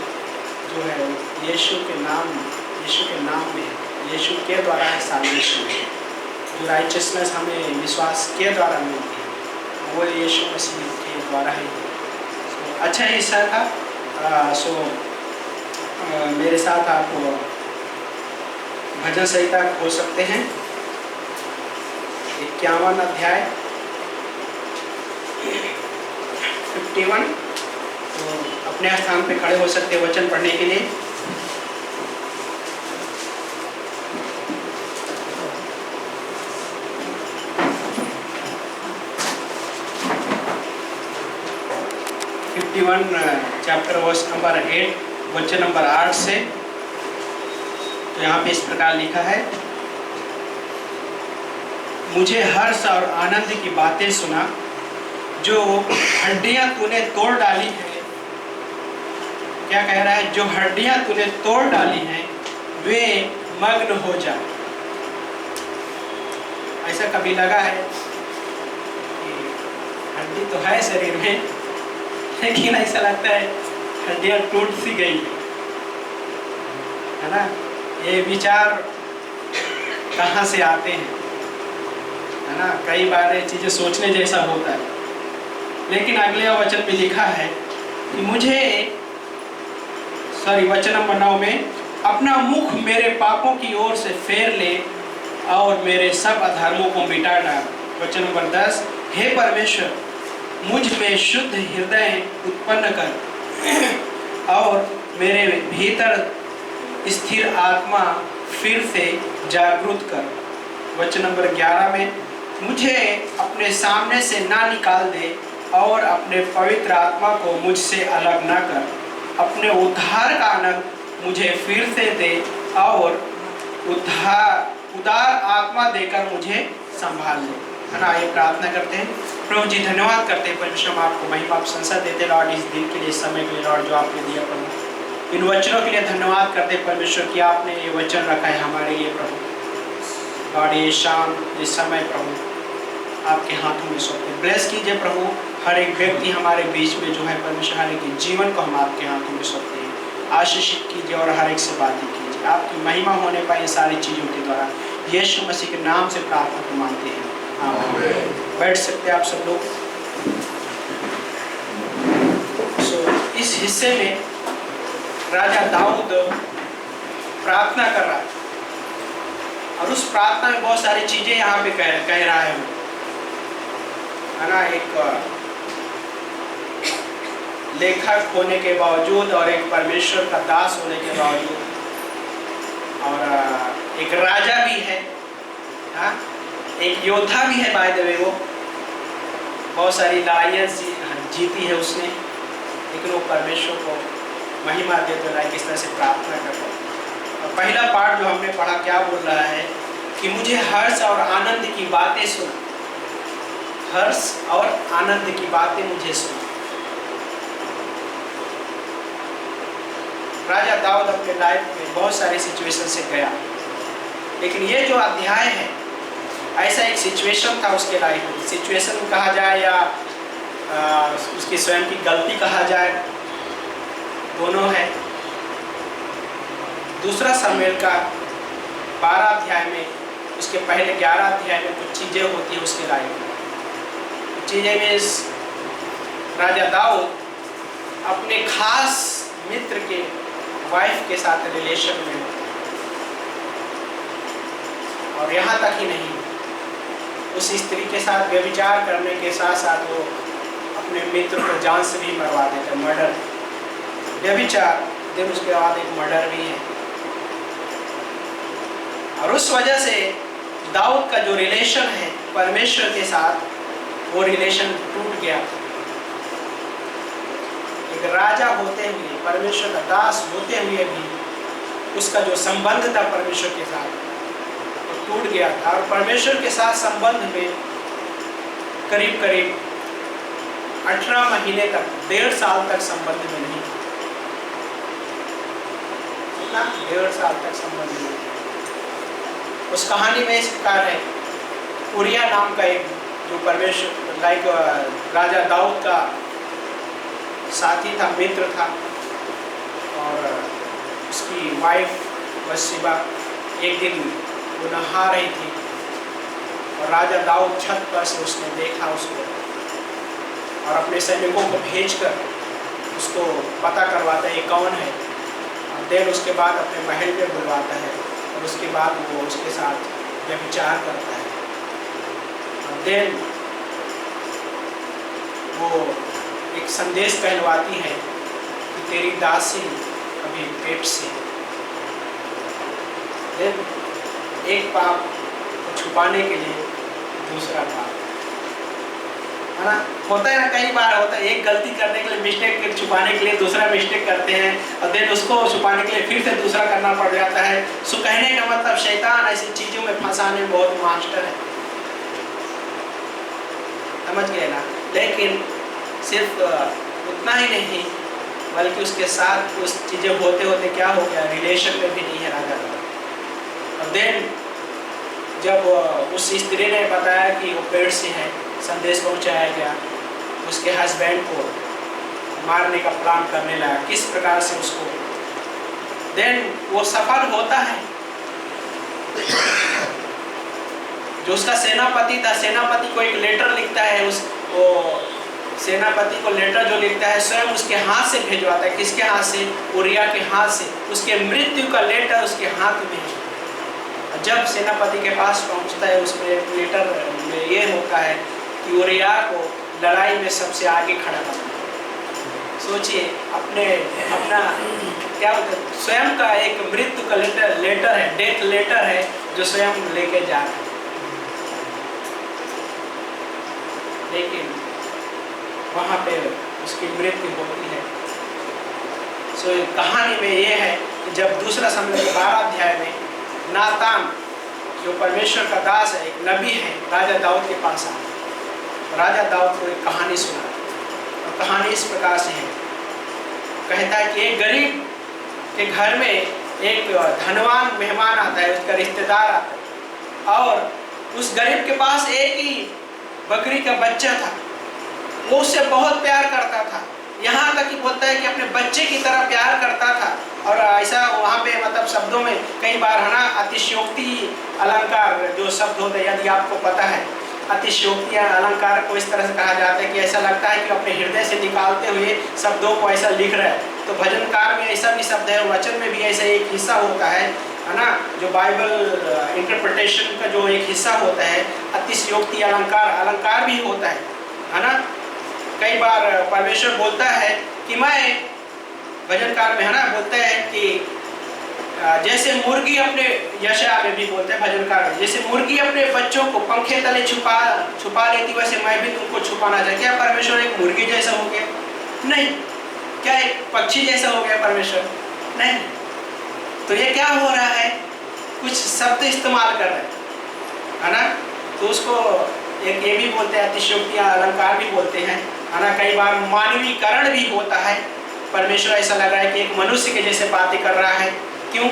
जो है यीशु के नाम में है, यीशु के द्वारा है साल्वेशन। जो राइचियसनेस हमें विश्वास के द्वारा मिलती है वो यीशु मसीह के द्वारा ही है। अच्छा हिस्सा था। मेरे साथ आप भजन संहिता खोल सकते हैं, 51 अध्याय 51। तो अपने स्थान पे खड़े हो सकते हैं वचन पढ़ने के लिए। चैप्टर वर्स नंबर 8 वचन नंबर 8 से। तो यहाँ पे इस प्रकार लिखा है, मुझे हर्ष और आनंद की बातें सुना, जो हड्डियां तूने तोड़ डाली है। क्या कह रहा है? जो हड्डियां तूने तोड़ डाली हैं वे मग्न हो जा। ऐसा कभी लगा है कि हड्डी तो है शरीर में, लेकिन ऐसा लगता है हड्डियां टूट सी गई है ना? ये विचार कहाँ से आते हैं, है ना? कई बार ये चीज़ें सोचने जैसा होता है। लेकिन अगले वचन में लिखा है कि मुझे, वचन नंबर 9 में, अपना मुख मेरे पापों की ओर से फेर ले और मेरे सब अधर्मों को मिटा डाल। वचन नंबर 10, हे परमेश्वर, मुझ में शुद्ध हृदय उत्पन्न कर और मेरे भीतर स्थिर आत्मा फिर से जागृत कर। वचन नंबर 11 में, मुझे अपने सामने से ना निकाल दे और अपने पवित्र आत्मा को मुझसे अलग ना कर। अपने उद्धार का आनंद मुझे फिर से दे और उदार आत्मा देकर मुझे संभाल ले। है ना? ये प्रार्थना करते हैं। प्रभु जी धन्यवाद करते हैं परमेश्वर, हम आपको महिमा प्रशंसा देते लॉर्ड, इस दिन के लिए, इस समय के लिए लॉर्ड जो आपने दिया प्रभु। इन वचनों के लिए धन्यवाद करते हैं परमेश्वर कि आपने ये वचन रखा है हमारे लिए प्रभु। लॉर्ड ये शाम, इस समय प्रभु आपके हाथों में सौंपते, ब्लेस कीजिए प्रभु हर एक व्यक्ति हमारे बीच में जो है परमेश्वर, हर एक जीवन को हम आपके हाथों में सौंपते हैं। आशीषित कीजिए और हर एक से बातें कीजिए, आपकी महिमा होने पाए सारी चीज़ों के द्वारा। यीशु मसीह के नाम से प्रार्थना को मांगते हैं, आमीन। बैठ सकते हैं आप सब लोग। इस हिस्से में राजा दाऊद प्रार्थना कर रहा है और उस प्रार्थना में बहुत सारी चीजें यहाँ पे कह रहा है ना? एक लेखक होने के बावजूद और एक परमेश्वर का दास होने के बावजूद और एक राजा भी है, हाँ? एक योद्धा भी है बाय द वे। वो बहुत सारी लड़ाइयाँ जीती है उसने, लेकिन वो परमेश्वर को महिमा देते हुए किस तरह से प्रार्थना कर रहा है। और पहला पार्ट जो हमने पढ़ा क्या बोल रहा है कि मुझे हर्ष और आनंद की बातें सुना, हर्ष और आनंद की बातें मुझे सुना। राजा दाऊद अपने लाइफ में बहुत सारे सिचुएशन से गया, लेकिन ये जो अध्याय है ऐसा एक सिचुएशन था उसके लाइफ में। सिचुएशन कहा जाए या उसकी स्वयं की गलती कहा जाए, दोनों है। दूसरा शमूएल का 12 अध्याय में, उसके पहले 11 अध्याय में कुछ चीज़ें होती है उसके लाइफ में। चीज़ें में राजा दाऊद अपने खास मित्र के वाइफ के साथ रिलेशन में होते हैं। और यहाँ तक ही नहीं, उस स्त्री के साथ व्यभिचार करने के साथ साथ वो अपने मित्र को जान से भी मरवा देते, मर्डर, व्यभिचार, फिर उसके बाद एक मर्डर भी है। और उस वजह से दाऊद का जो रिलेशन है परमेश्वर के साथ, वो रिलेशन टूट गया। एक राजा होते हुए, परमेश्वर का दास होते हुए भी उसका जो संबंध था परमेश्वर के साथ वो टूट गया था। और परमेश्वर के साथ संबंध में करीब करीब 18 महीने तक, 1.5 साल तक संबंध में नहीं, 1.5 साल तक संबंध में। उस कहानी में इस प्रकार है, उरिया नाम का एक जो परमेश्वर राजा दाऊद का साथी था, मित्र था, और उसकी वाइफ बत्शेबा एक दिन वो नहा रही थी और राजा दाऊद छत पर से उसने देखा उसको और अपने सैनिकों को भेजकर उसको पता करवाता है ये कौन है। और देन उसके बाद अपने महल में बुलवाता है और उसके बाद वो उसके साथ व्यभिचार करता है। और देन वो एक संदेश कहलवाती है कि तेरी दासी अभी पेट से। देन एक पाप को छुपाने के लिए दूसरा पाप, है ना, होता है ना, कई बार होता है, एक गलती करने के लिए, मिस्टेक छुपाने के लिए दूसरा मिस्टेक करते हैं और देन उसको छुपाने के लिए फिर से दूसरा करना पड़ जाता है। सो कहने का मतलब शैतान ऐसी चीज़ों में फंसाने में बहुत मास्टर है, समझ गए ना। लेकिन सिर्फ उतना ही नहीं, बल्कि उसके साथ कुछ चीज़ें होते होते क्या हो गया, रिलेशन में भी नहीं है राजा का। और देन जब उस स्त्री ने बताया कि वो पेट से है, संदेश पहुंचाया गया, उसके हस्बैंड को मारने का प्लान करने लगा, किस प्रकार से उसको, देन वो सफल होता है। जो उसका सेनापति था, सेनापति को एक लेटर लिखता है, वो सेनापति को लेटर जो लिखता है स्वयं उसके हाथ से भेजवाता है। किसके हाथ से? उरिया के हाथ से। उसके मृत्यु का लेटर उसके हाथ में है। जब सेनापति के पास पहुंचता है, उसमें लेटर में ये होता है कि उरिया को लड़ाई में सबसे आगे खड़ा करना। सोचिए, अपना क्या होता है, स्वयं का एक मृत्यु का लेटर है, डेथ लेटर है, जो स्वयं लेके जा रहा है। लेकिन वहाँ पे उसकी मृत्यु होती है। सो कहानी में ये है कि जब दूसरा समय 12 अध्याय में नातान जो परमेश्वर का दास है, एक नबी है, राजा दाऊद के पास आया। राजा दाऊद को एक कहानी सुना और कहानी इस प्रकार से है, कहता है कि एक गरीब के घर में एक धनवान मेहमान आता है, उसका रिश्तेदार आता है, और उस गरीब के पास एक ही बकरी का बच्चा था। वो उससे बहुत प्यार करता था, यहाँ तक कि बोलता है कि अपने बच्चे की तरह प्यार करता था। और ऐसा वहाँ पे मतलब शब्दों में कई बार है ना, अतिशयोक्ति अलंकार जो शब्द होते हैं, यदि आपको पता है, अतिशयोक्ति अलंकार को इस तरह से कहा जाता है कि ऐसा लगता है कि अपने हृदय से निकालते हुए शब्दों को ऐसा लिख रहा है। तो भजनकार में ऐसा भी शब्द है, वचन में भी ऐसा एक हिस्सा होता है ना, जो बाइबल इंटरप्रिटेशन का जो एक हिस्सा होता है, अतिशयोक्ति अलंकार भी होता है ना। कई बार परमेश्वर बोलता है कि मैं, भजनकार में है ना, बोलते हैं कि जैसे मुर्गी अपने, यशायाह में भी बोलते हैं भजनकार में, जैसे मुर्गी अपने बच्चों को पंखे तले छुपा लेती, वैसे मैं भी तुमको छुपाना चाहता। क्या परमेश्वर एक मुर्गी जैसा हो गया? नहीं। क्या एक पक्षी जैसा हो गया परमेश्वर? नहीं। तो ये क्या हो रहा है, कुछ शब्द इस्तेमाल कर रहे हैं ना। तो उसको एक ये भी बोलते हैं, अतिशयोक्ति अलंकार भी बोलते हैं, है ना। कई बार मानवीकरण भी होता है। परमेश्वर ऐसा लग रहा है कि एक मनुष्य के जैसे बातें कर रहा है। क्यों?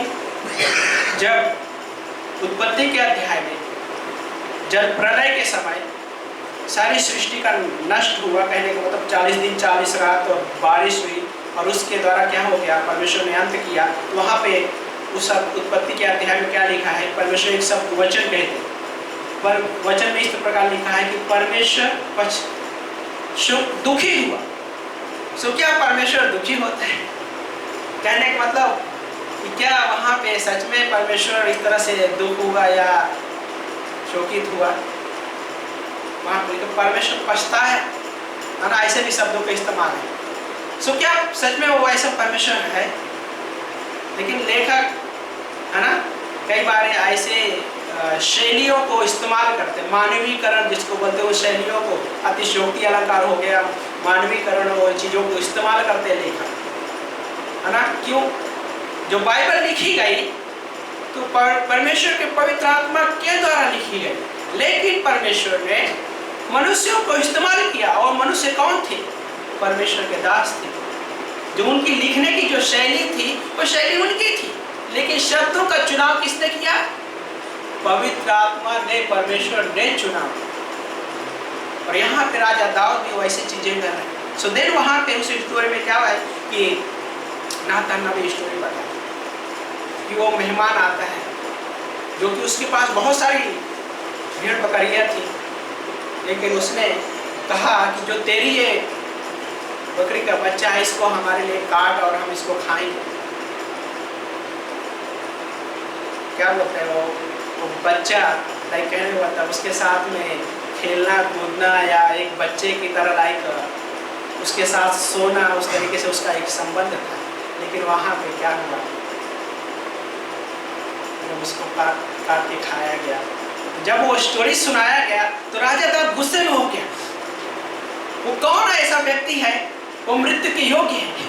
जब उत्पत्ति के अध्याय में जल प्रलय के समय सारी सृष्टि का नष्ट हुआ, कहने का मतलब 40 दिन 40 रात और बारिश हुई, और उसके द्वारा क्या हो गया, परमेश्वर ने अंत किया। तो वहाँ पे उस उत्पत्ति के अध्याय में क्या लिखा है, परमेश्वर एक शब्द वचन कहते हैं, पर वचन में इस प्रकार लिखा है कि परमेश्वर दुखी हुआ। सो क्या परमेश्वर दुखी होता है? कहने का मतलब कि क्या वहाँ पे सच में परमेश्वर इस तरह से दुख हुआ या शोकित हुआ? वहाँ पे तो परमेश्वर पछता है ना, ऐसे भी शब्दों का इस्तेमाल है। सो क्या सच में वो ऐसा परमेश्वर है? लेकिन लेखक है ना कई बार ऐसे शैलियों को इस्तेमाल करते हैं, मानवीकरण जिसको बोलते हैं, वो शैलियों को, अतिशयोक्ति अलंकार हो गया, मानवीकरण, वो चीज़ों को इस्तेमाल करते हैं लेखक, है ना। क्यों? जो बाइबल लिखी गई तो परमेश्वर के पवित्र आत्मा के द्वारा लिखी गई, लेकिन परमेश्वर ने मनुष्यों को इस्तेमाल किया। और मनुष्य कौन थे? परमेश्वर के दास थे। जो उनकी लिखने की जो शैली थी वो शैली उनकी थी, लेकिन शब्दों का चुनाव किसने किया? पवित्र आत्मा ने, परमेश्वर ने चुना। और यहाँ पे राजा दाऊद भी वैसी चीजें कर रहे हैं। सो देन वहाँ पे उस स्टोरी में क्या है कि नातान नबी स्टोरी बताया कि वो मेहमान आता है जो कि उसके पास बहुत सारी भेड़ बकरियाँ थी, लेकिन उसने कहा कि जो तेरी ये बकरी का बच्चा है इसको हमारे लिए काट और हम इसको खाएंगे। क्या बोलते हैं वो बच्चा, लाइक कहने का मतलब उसके साथ में खेलना कूदना या एक बच्चे की तरह लाइक उसके साथ सोना, उस तरीके से उसका एक संबंध था। लेकिन वहाँ पे क्या हुआ, जब उसको काट के खाया गया, जब वो स्टोरी सुनाया गया तो राजा दाऊद गुस्से में हो गया। वो कौन ऐसा व्यक्ति है वो मृत्यु के योग्य है?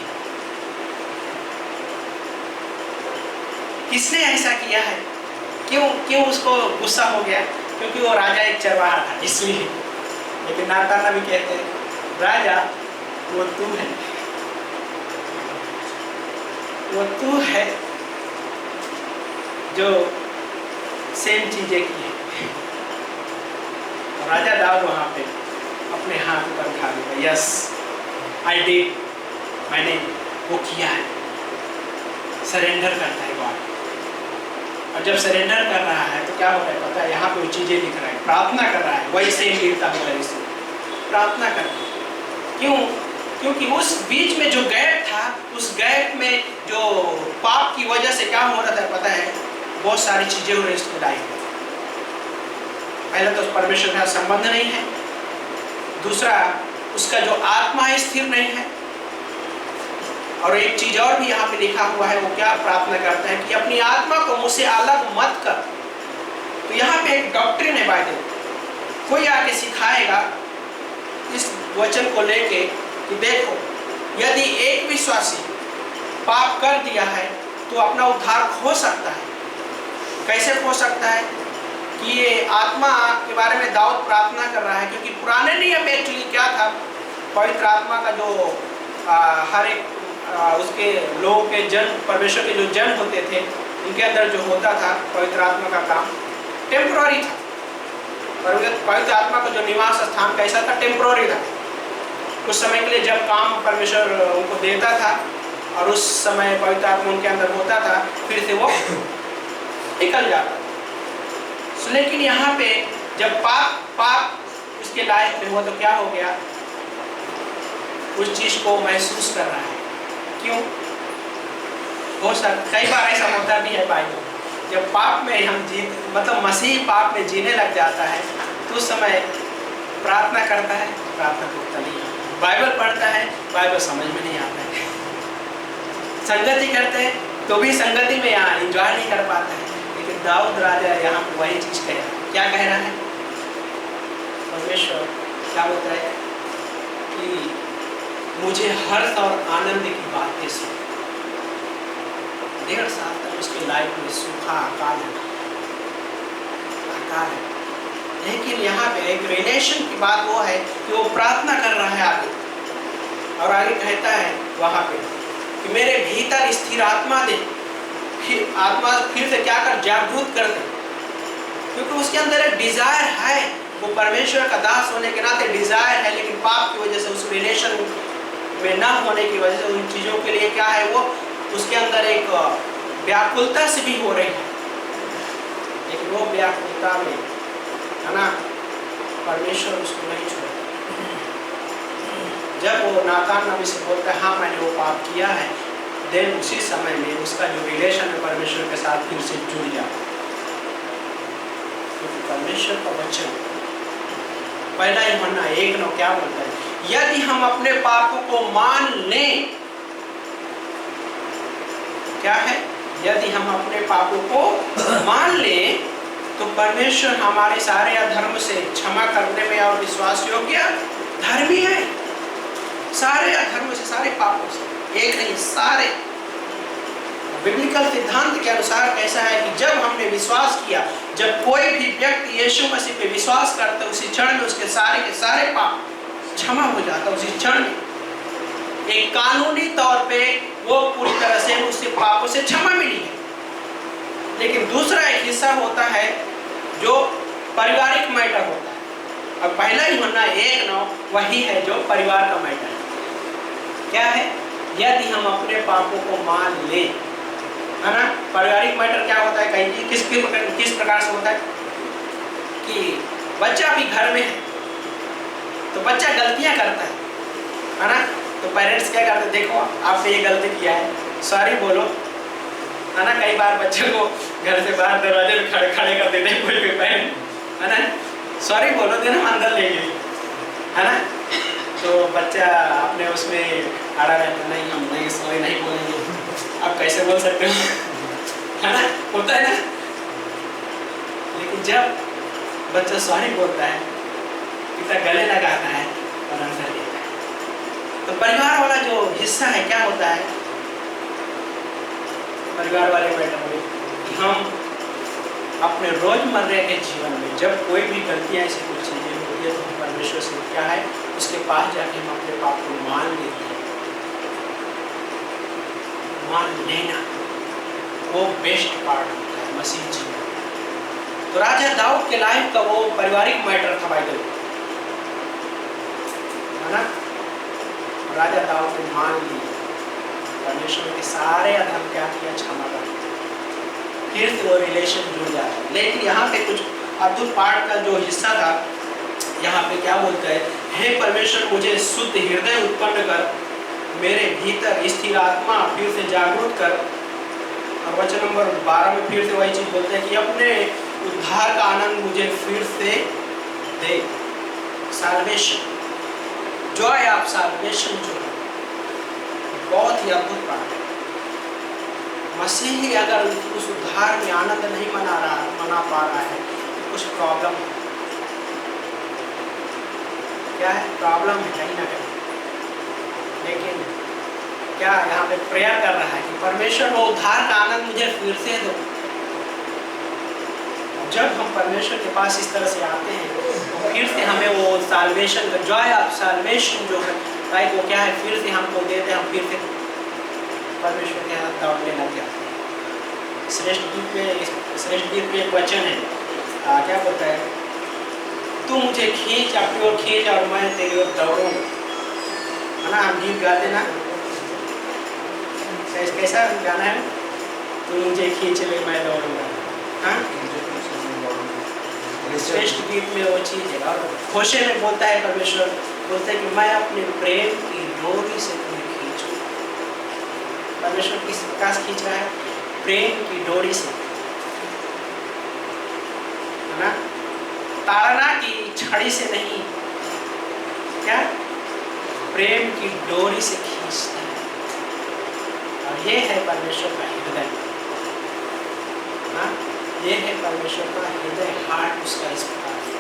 किसने ऐसा किया है? क्यों उसको गुस्सा हो गया? क्योंकि वो राजा एक चरवाहा था इसलिए। लेकिन नातान नबी कहते हैं राजा वो तू है, वो तू है जो सेम चीजें की है। राजा दाऊद वहाँ पे अपने हाथ पर खा लिया, यस आई डिड, मैंने वो किया है। सरेंडर करता है गॉड। और जब सरेंडर कर रहा है तो क्या हो रहा है पता है? यहाँ पे वो चीज़ें लिख रहा है, प्रार्थना कर रहा है, वही सेम गिरता हुआ इसे प्रार्थना कर रहा है। क्यों? क्योंकि उस बीच में जो गैप था, उस गैप में जो पाप की वजह से क्या हो रहा था पता है? बहुत सारी चीज़ें हो रही उसकी लाइफ में। पहले तो परमेश्वर का संबंध नहीं है, दूसरा उसका जो आत्मा है स्थिर नहीं है, और एक चीज और भी यहाँ पे लिखा हुआ है, वो क्या प्रार्थना करता है कि अपनी आत्मा को मुझसे अलग मत कर। तो यहाँ पे एक डॉक्ट्रिन है बाइबल, कोई आके सिखाएगा इस वचन को लेके कि देखो यदि एक विश्वासी पाप कर दिया है तो अपना उद्धार खो सकता है। कैसे खो सकता है? कि ये आत्मा के बारे में दाऊद प्रार्थना कर रहा है, क्योंकि पुराने नियम में एक्चुअली क्या था, पवित्र आत्मा का जो हर एक उसके लोगों के जन्म, परमेश्वर के जो जन्म होते थे उनके अंदर जो होता था पवित्र आत्मा का काम टेम्पोररी था। पवित्र आत्मा का जो निवास स्थान कैसा था? टेम्पोररी था। कुछ समय के लिए जब काम परमेश्वर उनको देता था और उस समय पवित्र आत्मा उनके अंदर होता था, फिर से वो निकल जाता था। लेकिन यहाँ पे जब पाप उसके लायक में हुआ तो क्या हो गया? उस चीज को महसूस कर रहा है। क्यों? हो सकता कई बार ऐसा होता भी है बाइबल, जब पाप में हम मतलब मसीह पाप में जीने लग जाता है तो उस समय प्रार्थना करता है, प्रार्थना करता नहीं, बाइबल पढ़ता है, बाइबल समझ में नहीं आता है, संगति करते हैं तो भी संगति में यहाँ एंजॉय नहीं कर पाता है। लेकिन दाऊद राजा यहाँ पर वही चीज कह रहा है। क्या कह रहा है? परमेश्वर क्या बोलता है कि मुझे हर्ष और आनंद की बातें सुन। 1.5 साल तक उसकी लाइफ में सूखा अकाल है, लेकिन यहाँ पे एक रिलेशन की बात वो है कि वो प्रार्थना कर रहा है आगे, और आगे कहता है वहाँ पे कि मेरे भीतर स्थिर आत्मा दे, आत्मा फिर से क्या कर? जागरूक कर दे। क्योंकि उसके अंदर एक डिजायर है, वो परमेश्वर का दास होने के नाते डिजायर है, लेकिन पाप की वजह से उस रिलेशन में न होने की वजह से उन चीज़ों के लिए क्या है, वो उसके अंदर एक व्याकुलता से भी हो रही है। लेकिन वो व्याकुलता में है ना, परमेश्वर उसको नहीं छोड़ा। जब वो नातान नबी से बोलता है हाँ मैंने वो पाप किया है, देन उसी समय में उसका जो रिलेशन है परमेश्वर के साथ फिर से जुड़ जाता है। क्योंकि परमेश्वर का वचन पहला यूहन्ना 1:9 क्या बोलता है? यदि हम अपने पापों को मान लें, क्या है? यदि हम अपने पापों को मान लें तो परमेश्वर हमारे सारे अधर्म से क्षमा करने में और विश्वास योग्य धर्मी है। सारे अधर्म से, सारे पापों से, एक नहीं सारे। बिब्लिकल सिद्धांत के अनुसार कैसा है कि जब हमने विश्वास किया, जब कोई भी व्यक्ति यीशु मसीह पे विश्वास करता है, उसी क्षण में उसके सारे के सारे पाप क्षमा हो जाता है। उसी क्षण में एक कानूनी तौर पे वो पूरी तरह से उसके पापों से क्षमा मिली है। लेकिन दूसरा एक हिस्सा होता है जो पारिवारिक मैटर होता है। अब पहला यूहन्ना 1:9 वही है जो परिवार का मैटर है। क्या है? यदि हम अपने पापों को मान लें, है ना। पारिवारिक मैटर क्या होता है? कहीं किस प्रकार से होता है कि बच्चा भी घर में है तो बच्चा गलतियां करता है ना। तो पेरेंट्स क्या करते हैं? देखो आपने ये गलती किया है, सॉरी बोलो, है ना। कई बार बच्चे को घर से बाहर दरवाजे में खड़े कर देते हैं कोई पेरेंट, है ना। सॉरी बोलो देना, हम अंदर लेंगे, है ना। तो बच्चा अपने उसमें अड़ा रहता, नहीं हम नहीं सॉरी नहीं बोलेंगे। आप कैसे बोल सकते हो, है ना, होता है ना। लेकिन जब बच्चा सॉरी बोलता है, पिता गले लगाता है और अंदर लेता है। तो परिवार वाला जो हिस्सा है क्या होता है? परिवार वाले बैठे हुए कि हम अपने रोजमर्रा के जीवन में जब कोई भी गलतियां ऐसी कुछ चीजें होती है तो हम परमेश्वर से क्या है उसके पास जाके हम अपने पाप को मान लेते हैं। मान लेना वो बेस्ट पार्ट होता है मसीह जीवन। तो राजा दाऊद के लाइफ का वो पारिवारिक मैटर था बाइबल, है ना। राजा दाऊद ने मान लिया, परमेश्वर के सारे अधर्म क्या किया, क्षमा कर दिया, फिर से वो रिलेशन जुड़ जाता है। लेकिन यहाँ पे कुछ अद्भुत पाठ का जो हिस्सा था, यहाँ पे क्या बोलता है? हे परमेश्वर मुझे शुद्ध हृदय उत्पन्न कर, मेरे भीतर स्थिर आत्मा फिर से जागरूक कर। और वचन नंबर 12 में फिर से वही चीज बोलते हैं कि अपने उद्धार का आनंद मुझे फिर से दे। साल्वेशन, जॉय ऑफ साल्वेशन जो है बहुत ही अद्भुत बात है। मसीही अगर उस उद्धार में आनंद नहीं मना पा रहा है तो कुछ प्रॉब्लम है। क्या है? प्रॉब्लम है कहीं ना कहीं। लेकिन क्या यहाँ पे प्रेयर कर रहा है कि परमेश्वर वो उद्धार का आनंद मुझे फिर से दो। जब हम परमेश्वर के पास इस तरह से आते हैं तो फिर से हमें वो साल्वेशन का जॉय ऑफ साल्वेशन जो है लाइक वो क्या है फिर से हमको देते हैं, हम फिर से परमेश्वर के हाथ दौड़ने लग जाते हैं। श्रेष्ठ गीत में एक वचन है, क्या बोलता है? तू मुझे खींच अपनी ओर खींच और मैं तेरी ओर दौड़ूं, है ना। हम गीत गाते ना, कैसा गाना है? तू मुझे खींच ले मैं दौड़ूंगा। हाँ, श्रेष्ठ गीत में वो चीज है। और होशे में बोलता है, परमेश्वर बोलता है कि मैं अपने प्रेम की डोरी से तुम्हें खींचूं। परमेश्वर किस प्रकार से खींच रहा है? प्रेम की डोरी से, है ना। ताड़ना की छड़ी से नहीं, क्या? प्रेम की डोरी से खींचता है। और ये है परमेश्वर का हृदय, हाँ, ये है परमेश्वर का हृदय, हार्ट उसका इस प्रकार से।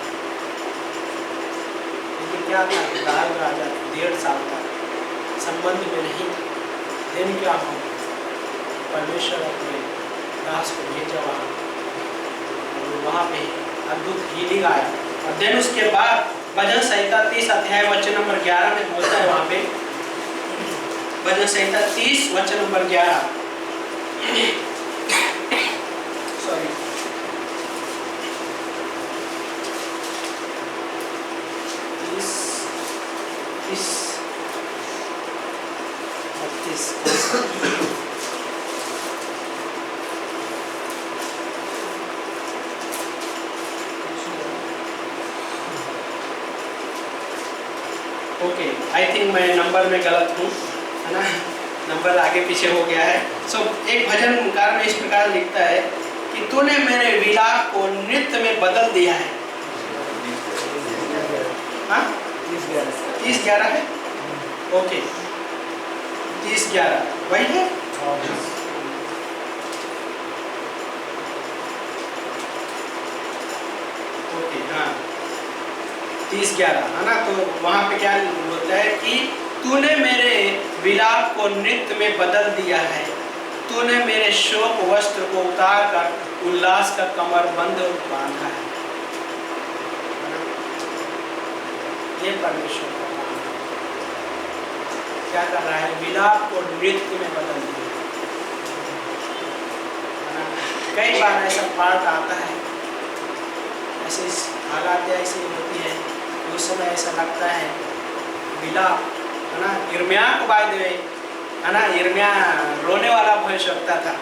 लेकिन क्या था? दाऊद राजा 1.5 साल तक संबंध में नहीं था। दिन क्या हो, परमेश्वर अपने दास को भेजा वहाँ, और वहाँ पे अद्भुत हीलिंग आया। और दिन उसके बाद भजन संहिता 30 अध्याय वचन नंबर 11 में बोलता है, वहाँ पे भजन संहिता 30 वचन number 11, sorry 32 32 okay, I think मैं नंबर में गलत हूँ, है ना, नंबर आगे पीछे हो गया है। एक भजनकार में इस प्रकार लिखता है कि तूने मेरे विलाप को नृत्य में बदल दिया है। हाँ, 30-11 है। ओके, 30-11 वही है। ओके, हाँ, 30-11 है ना। तो वहाँ पे क्या बोलता है कि तूने मेरे विलाप को नृत्य में बदल दिया है, तूने मेरे शोक वस्त्र को उतार कर उल्लास का कमर बंद बांधा है। ये परमेश्वर का काम है। क्या कर रहा है? विलाप को नृत्य में बदल दिया है ना। कई बार ऐसा पाठ आता है, ऐसे हालात ऐसी होती है, उस समय ऐसा लगता है विलाप, है ना। यिर्मयाह को बाय द वे, है ना, यिर्मयाह रोने वाला भविष्यवक्ता था,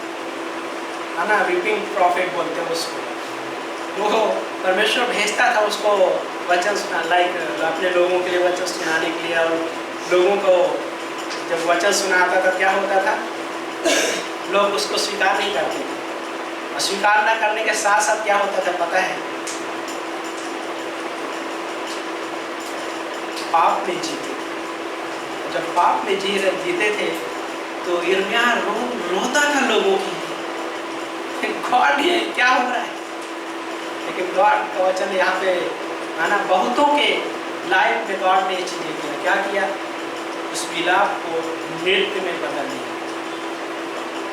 है ना, वीपिंग प्रॉफिट बोलते हैं उसको। वो परमेश्वर भेजता था उसको वचन सुना, लाइक अपने लोगों के लिए वचन सुनाने के लिए। और लोगों को जब वचन सुनाता था क्या होता था, लोग उसको स्वीकार नहीं करते थे। और स्वीकार न करने के साथ साथ क्या होता था पता है? पाप में जीते। जब पाप में जीते थे तो यिर्मयाह रोता था लोगों के लिए, गॉड ये क्या हो रहा है। लेकिन गॉड का वचन यहाँ पे आना, बहुतों के लाइफ में गॉड ने ये चीजें किया। क्या किया? उस विलाप को नृत्य में बदल दिया।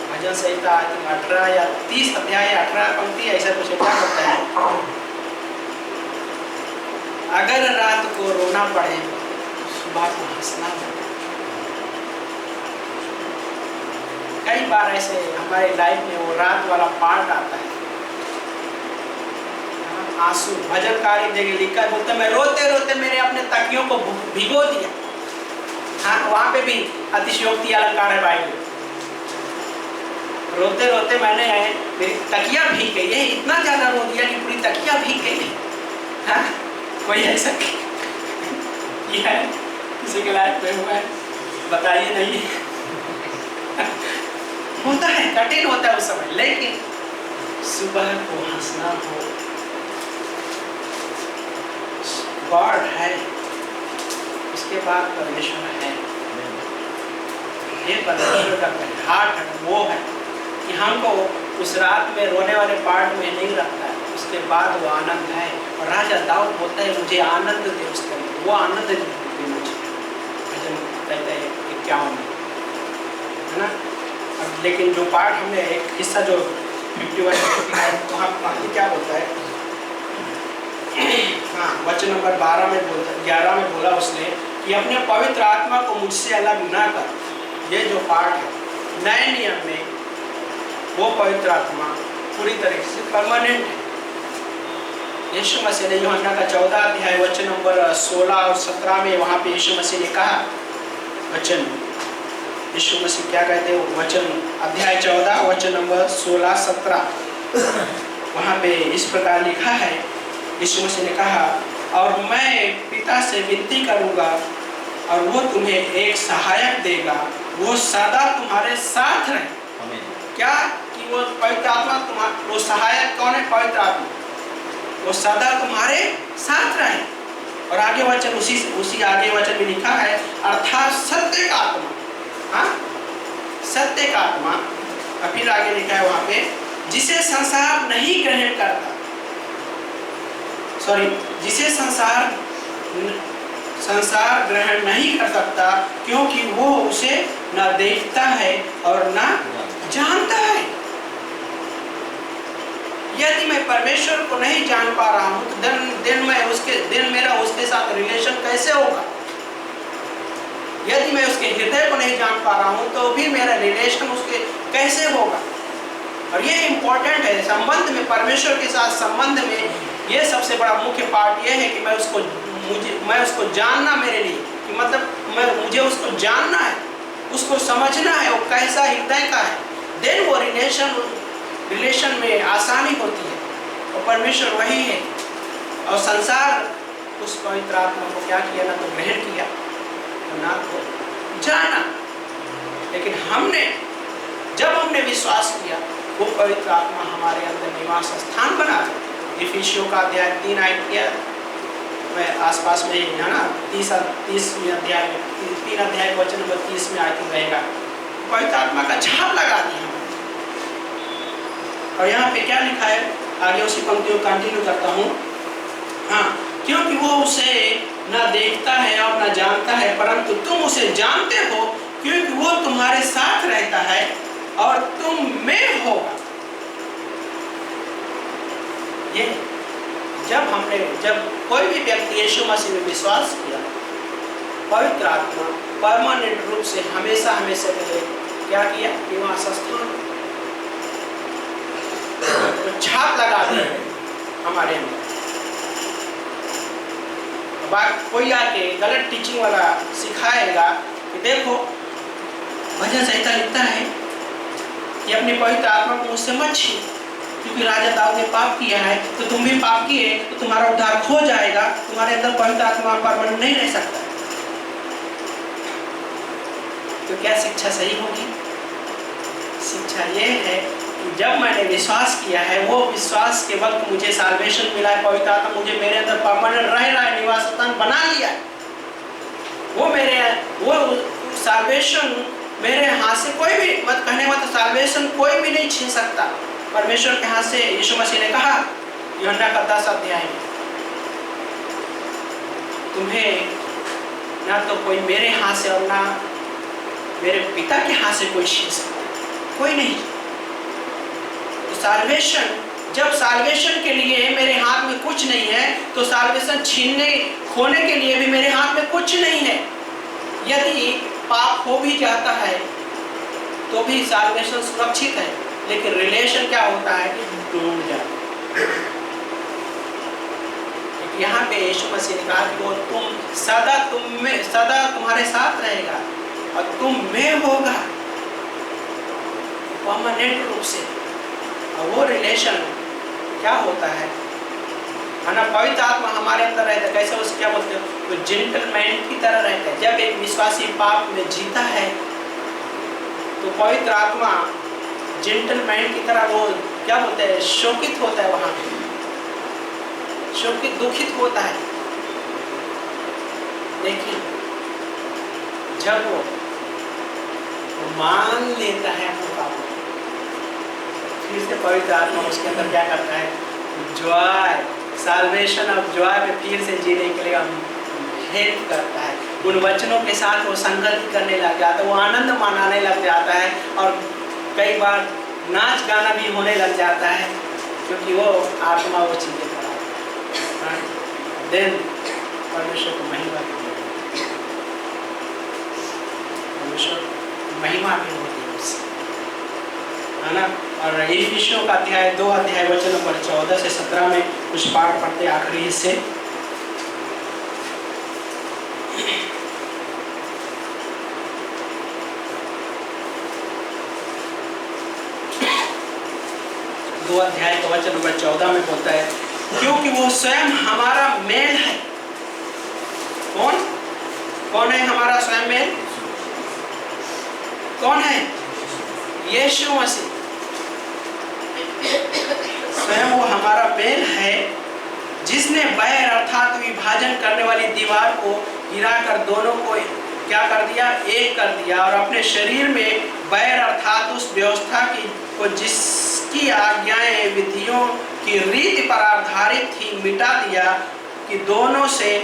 भजन संहिता 18 या 30 अध्याय 18 पंक्ति ऐसा कुछ क्या करता है? अगर रात को रोना पड़े सुबह को हंसना पड़े। कई बार ऐसे हमारे लाइफ में वो रात वाला पार्ट आता है, आंसू। भजनकार एक जगह लिखा है, बोलता मैं रोते रोते मेरे अपने तकियों को भिगो दिया। हाँ, वहां पे भी अतिशयोक्ति अलंकार है बाइबल। रोते रोते मैंने मेरी तकिया भीग गई है, इतना ज्यादा रो दिया कि पूरी तकिया भीग गई। हाँ, कोई ऐसा किया है? किसी के लाइफ में हुआ है? बताइए नहीं। होता है, कठिन होता है उस समय, लेकिन सुबह को हंसना हो। गॉड है, उसके बाद परमेश्वर है। ये परमेश्वर का हार्ट है, वो है कि हमको उस रात में रोने वाले पार्ट में नहीं रखता है, उसके बाद वो आनंद है। और राजा दाऊद बोलता है मुझे आनंद दे उसके लिए, वो आनंद दे मुझे। भजन कहता है 51 में, है ना। अब लेकिन जो पार्ट हमने एक हिस्सा जो 51 वहाँ क्या बोलता है? हाँ, वचन नंबर 12 में बोलता, 11 में बोला उसने कि अपने पवित्र आत्मा को मुझसे अलग ना कर। ये जो पार्ट है नए नियम में, वो पवित्र आत्मा पूरी तरीके से परमानेंट है। यीशु मसीह ने यूहन्ना का 14 अध्याय वचन नंबर 16 और 17 में वहाँ पे यीशु मसीह ने कहा, वचन यीशु मसीह क्या कहते हैं? वचन अध्याय 14 वचन नंबर 16-17 वहाँ पे इस प्रकार लिखा है। यीशु मसीह ने कहा, और मैं पिता से विनती करूँगा और वो तुम्हें एक सहायक देगा, वो सदा तुम्हारे साथ रहे। क्या? कि वो पवित्र आत्मा वो सहायक कौन है? पवित्र आत्मा, वो सदा तुम्हारे साथ रहे। और आगे वचन उसी आगे वचन में लिखा है, अर्थात सत्य का आत्मा। हाँ, सत्य का आत्मा। और फिर आगे लिखा है वहाँ पे, जिसे संसार नहीं ग्रहण करता, जिसे संसार ग्रहण नहीं कर सकता, क्योंकि वो उसे न देखता है और न जानता है। यदि मैं परमेश्वर को नहीं जान पा रहा हूँ तो दिन मेरा उसके साथ रिलेशन कैसे होगा? यदि मैं उसके हृदय को नहीं जान पा रहा हूँ तो भी मेरा रिलेशन उसके कैसे होगा? और ये इम्पोर्टेंट है संबंध में, परमेश्वर के साथ संबंध में। ये सबसे बड़ा मुख्य पार्ट ये है कि मैं उसको जानना, मेरे लिए कि मतलब मुझे उसको जानना है, उसको समझना है, वो कैसा हृदय का है। देन वो रिलेशन में आसानी होती है। और परमेश्वर वही है। और संसार उस पवित्र आत्मा को क्या किया? ना तो ग्रहण किया, ना तो जाना। लेकिन जब हमने विश्वास किया, वो पवित्र आत्मा हमारे अंदर निवास स्थान बना। इफिसियों का अध्याय 3 आयत किया, मैं आसपास में है ना 30वें अध्याय में 3 अध्याय वचन नंबर 30 में आयत रहेगा। पवित्र आत्मा का छाप लगा दिया। और यहाँ पे क्या लिखा है, आगे उसी पंक्ति को कंटिन्यू करता हूँ। हाँ, क्योंकि वो उसे न देखता है और न जानता है, परंतु तुम उसे जानते हो, क्योंकि वो तुम्हारे साथ रहता है और तुम में होगा। ये जब कोई भी व्यक्ति यीशु मसीह में विश्वास किया, पवित्र आत्मा परमानेंट रूप से हमेशा हमेशा के लिए क्या किया, निवास स्थान तो छाप लगा दी हमारे अंदर। बात कोई आके गलत टीचिंग वाला सिखाएगा कि देखो भजन संहिता लिखता है कि अपनी पवित्र आत्मा को मुझसे मत छीन, क्योंकि राजा दाऊद ने पाप किया है तो तुम भी पाप किए तो तुम्हारा उद्धार खो जाएगा, तुम्हारे अंदर पवित्र आत्मा परमानेंट नहीं रह सकता। तो क्या शिक्षा सही होगी? शिक्षा ये है कि जब मैंने विश्वास किया है, वो विश्वास के वक्त मुझे साल्वेशन मिला है, पवित्र आत्मा मुझे मेरे अंदर परमानेंट रह रहा है, निवास स्थान बना लिया है। वो साल्वेशन मेरे हाथ से कोई भी मत कहने का तो साल्वेशन कोई भी नहीं छीन सकता परमेश्वर के हाथ से। यीशु मसीह ने कहा यूहन्ना का 10 अध्याय में, तुम्हें ना तो कोई मेरे हाथ से और ना मेरे पिता के हाथ से कोई छीन सकता, कोई नहीं। तो साल्वेशन, जब साल्वेशन के लिए मेरे हाथ में कुछ नहीं है, तो साल्वेशन छीनने खोने के लिए भी मेरे हाथ में कुछ नहीं है। यदि पाप हो भी जाता है तो भी साल्वेशन सुरक्षित है, लेकिन रिलेशन क्या होता है कि टूट जाता है। यहाँ पे यीशु मसीह ने कहा कि वो सदा तुम्हारे साथ रहेगा और तुम में होगा परमानेंट रूप से। और वो रिलेशन क्या होता है ना, पवित्र आत्मा हमारे अंदर रहता है। कैसे उसे क्या बोलते हैं, वो जेंटलमैन की तरह रहता है। जब एक विश्वासी पाप में जीता है तो पवित्र आत्मा जेंटलमैन की तरह वो क्या बोलते हैं, शोकित होता है, वहां शोकित दुखित होता है। लेकिन जब वो मान लेता है अपने पाप, फिर से पवित्र आत्मा उसके अंदर क्या करता है, जॉय, साल्वेशन ऑफ जॉय में फिर से जीने के लिए हेल्प करता है। उन वचनों के साथ वो संगति करने लग जाता है, वो आनंद मनाने लग जाता है और कई बार नाच गाना भी होने लग जाता है, क्योंकि वो आत्मा वो चीज़ें कराता है। देन परमेश्वर को महिमा भी होती है, परमेश्वर महिमा भी होती है उससे, है ना। और इफिसियों का अध्याय 2 अध्याय वचन नंबर 14 से 17 में कुछ पाठ पढ़ते आखिरी हिस्से। दो अध्याय का वचन नंबर 14 में बोलता है, क्योंकि वो स्वयं हमारा मेल है। कौन है हमारा स्वयं मेल? कौन है? यीशु मसीह स्वयं वो हमारा मेल है, जिसने बैर अर्थात विभाजन करने वाली दीवार को गिराकर दोनों को क्या कर दिया, एक कर दिया, और अपने शरीर में बैर अर्थात उस व्यवस्था की को जिसकी आज्ञाएं विधियों की रीति पर आधारित थी मिटा दिया, कि दोनों से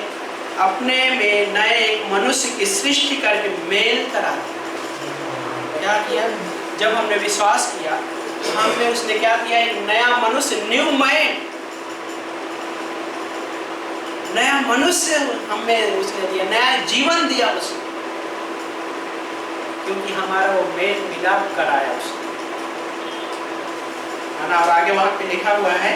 अपने में नए एक मनुष्य की सृष्टि करके मेल करा दिया। क्या किया? जब हमने विश्वास किया हमें उसने क्या किया, एक नया मनुष्य, न्यू मैन, नया मनुष्य हमें उसने दिया, नया जीवन दिया उसने, क्योंकि हमारा वो मेल मिलाप कराया उसने, है ना। और आगे वहां पे लिखा हुआ है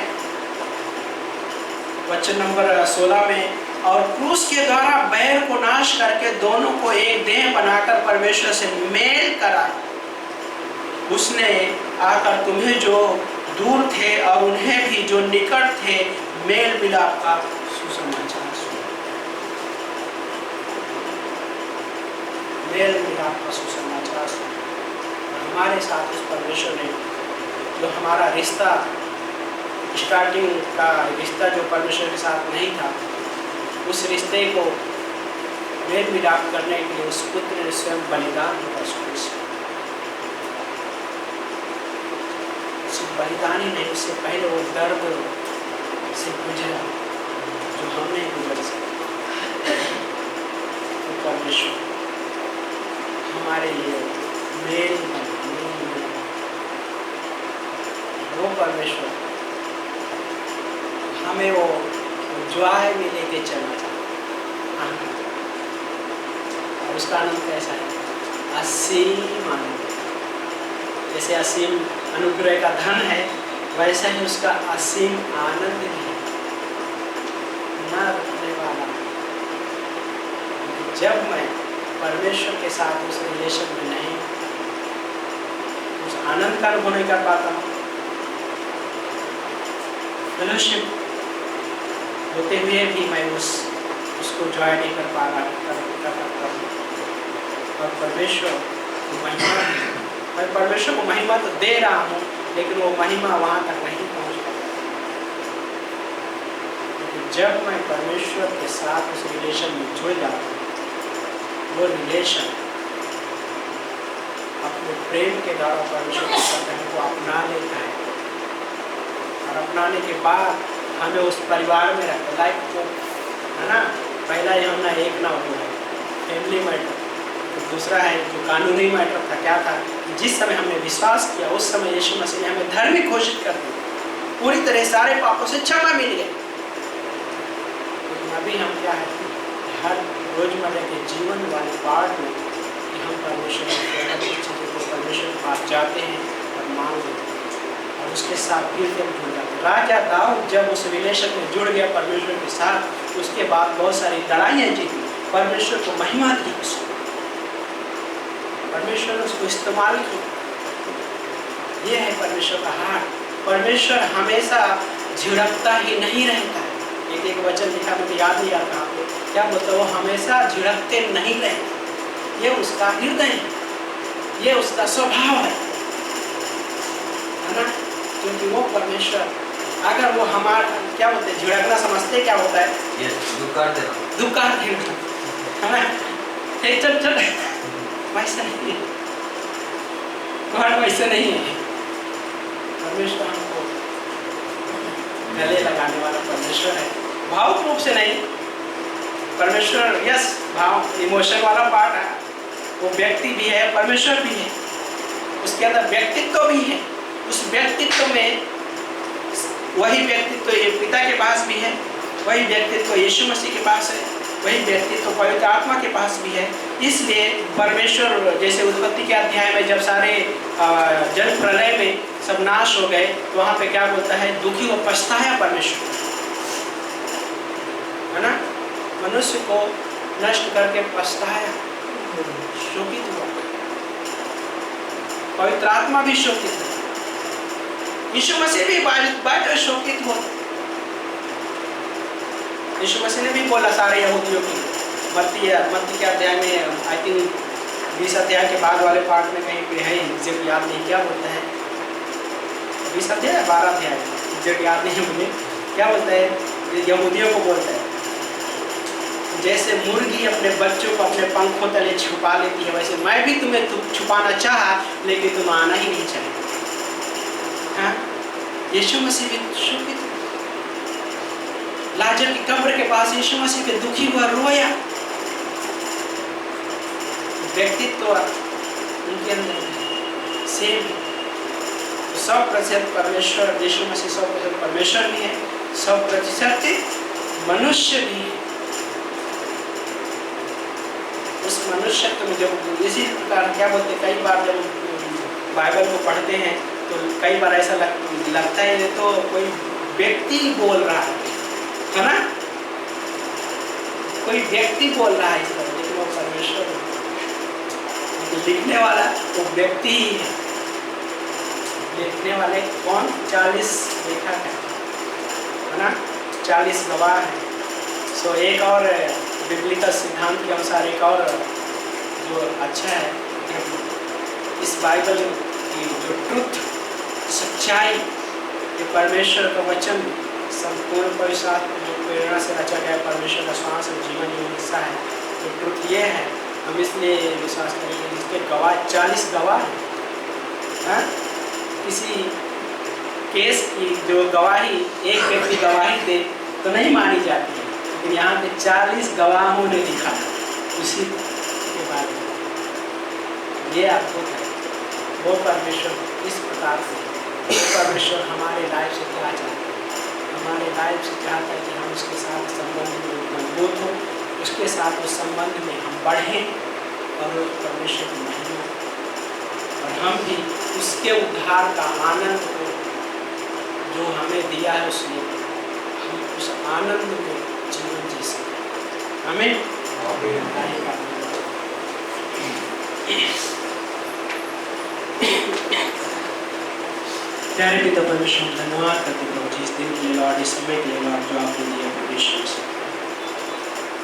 वचन नंबर 16 में, और क्रूस के द्वारा बैर को नाश करके दोनों को एक देह बनाकर परमेश्वर से मेल करा। उसने आकर तुम्हें जो दूर थे और उन्हें भी जो निकट थे मेल मिलाप का सुसमाचार सुना। मेल मिलाप का सुसमाचार सुना। और हमारे साथ उस परमेश्वर ने जो हमारा रिश्ता, स्टार्टिंग का रिश्ता जो परमेश्वर के साथ नहीं था, उस रिश्ते को मेल मिलाप करने के लिए उस पुत्र ने स्वयं बलिदान किया। सिर्फ बलिदान ही नहीं, उससे पहले वो दर्द से गुजरा जो हम नहीं गुजर सकते। तो परमेश्वर हमारे लिए मेल मिलाप, वो परमेश्वर हमें वो ज्वाय में लेके चलना चाहता। और उसका आनंद कैसा है? असीम आनंद। जैसे असीम अनुग्रह का धन है, वैसा ही उसका असीम आनंद भी है, न रुकने वाला। जब मैं परमेश्वर के साथ उस रिलेशन में नहीं, उस आनंद का अनुभव नहीं कर पाता हूँ, फेलोशिप होते हुए भी मैं उसको जॉय नहीं कर पा रहा कर हूँ। और परमेश्वर की महिमा, मैं परमेश्वर को महिमा तो दे रहा हूँ, लेकिन वो महिमा वहाँ तक नहीं पहुँच पाता। लेकिन जब मैं परमेश्वर के साथ उस रिलेशन में जुड़ जाता हूँ, वो रिलेशन अपने प्रेम के द्वारा परमेश्वर के साथ हमको अपना लेता है। और अपनाने के बाद हमें उस परिवार में रखता है। लाइक जो है ना, पहला ये हमने एक ना हुआ है फैमिली मैटर, तो दूसरा है जो कानूनी मैटर था। क्या था? जिस समय हमने विश्वास किया उस समय यीशु मसीह ने हमें धार्मिक घोषित कर दिया, पूरी तरह सारे पापों से क्षमा मिल गए। लेकिन अभी हम क्या है, हर रोजमर्रा के जीवन वाले पार्ट में कि हम परमेश्वर चीज़ों को परमेश्वर के पास जाते हैं और मांगते हैं और उसके साथ फिर जुड़ जाते हैं। राजा दाऊद जब उस रिलेशन में जुड़ गया परमेश्वर के साथ, उसके बाद बहुत सारी लड़ाइयाँ जीती, परमेश्वर को महिमा दी, परमेश्वर ने उसको इस्तेमाल किया। ये है परमेश्वर का हाथ। परमेश्वर हमेशा झिड़कता ही नहीं रहता है। एक वचन लिखा, मुझे याद नहीं आता आपको क्या बोलता, वो हमेशा झिड़कते नहीं रहते। ये उसका हृदय है, ये उसका स्वभाव है ना। क्योंकि वो परमेश्वर, अगर वो हमारा क्या बोलते हैं, झिड़कना समझते क्या होता है? दुकार देना, दुकार देना है ना। चल चल, वैसा नहीं है, गॉड वैसे नहीं है। परमेश्वर हमको गले लगाने वाला परमेश्वर है, भावुक रूप से नहीं। परमेश्वर यस भाव इमोशन वाला पार्ट है, वो व्यक्ति भी है, परमेश्वर भी है, उसके अंदर व्यक्तित्व भी है। उस व्यक्तित्व में वही व्यक्तित्व पिता के पास भी है, वही व्यक्तित्व यीशु मसीह के पास है, वही व्यक्तित्व पवित्र आत्मा के पास भी है। इसलिए परमेश्वर, जैसे उत्पत्ति के अध्याय में जब सारे जल प्रलय में सब नाश हो गए, तो वहाँ पे क्या बोलता है, दुखी व पछताया परमेश्वर, है ना। मनुष्य को नष्ट करके पछताया, शोकित हुआ। पवित्र आत्मा भी शोकित है, यीशु मसीह भी बात शोकित हुआ। यीशु मसीह ने भी बोला सारे यहूदियों की, मत्ती के अध्याय में, आई थिंक 20 अध्याय के बाद वाले पार्ट में कहीं पे है, एग्जैक्ट याद नहीं, क्या बोलता है, 20 अध्याय 12 अध्याय, एग्जैक्ट याद नहीं मुझे, क्या बोलता है, यहूदियों को बोलता है, जैसे मुर्गी अपने बच्चों को अपने पंखों तले छुपा लेती है, वैसे मैं भी तुम्हें छुपाना चाहा, लेकिन तुम आना ही नहीं चाहे। हाँ, यीशु मसीह भी शोकित, लाजर की कब्र के पास यीशु मसीह के दुखी हुआ, रोया। व्यक्तित्व उनके अंदर सेम 100% परमेश्वर, यीशु मसीह 100% परमेश्वर भी है, 100% मनुष्य भी है। उस मनुष्यत्व में जब इसी प्रकार क्या बोलते, कई बार जब बाइबल को पढ़ते हैं तो कई बार ऐसा लगता है ये तो कोई व्यक्ति बोल रहा है ना, कोई व्यक्ति बोल रहा है इस पर, लेकिन वो परमेश्वर है। लिखने वाला वो व्यक्ति ही है। लिखने वाले कौन? 40 लेखक है ना, 40 गवाह है। सो एक और बिब्लिकल सिद्धांत के अनुसार एक और जो अच्छा है प्रभु, इस बाइबल की जो ट्रुथ, सच्चाई, ये परमेश्वर का वचन संपूर्ण पवित्र आत्मा जो प्रेरणा से रचा गया परमेश्वर का श्वास और जीवन जो हिस्सा है, तो ट्रुथ ये है, हम इसलिए विश्वास करेंगे। जिसके गवाह 40 गवाह हैं, हाँ? किसी केस की जो गवाही एक व्यक्ति गवाही दे तो नहीं मानी जाती है, लेकिन यहाँ पे 40 गवाहों ने लिखा उसी के बारे में। ये अद्भुत है। वो परमेश्वर इस प्रकार से, वो परमेश्वर हमारे लाइफ से क्या चाहता है, हमारे लाइफ से चाहता है कि हम उसके साथ संबंध में मजबूत हों, उसके साथ उस संबंध में हम बढ़ें और उस परमेश्वर की महिमा, और हम भी उसके उद्धार का आनंद को जो हमें दिया है उसने, हम उस आनंद में जीवन जी सकें। हमें प्यारे पिता परमेश्वर, धन्यवाद करते प्रभु जी इस दिन के लिए लॉर्ड, इस समय के लिए लॉर्ड जो आपने दिया परमेश्वर से।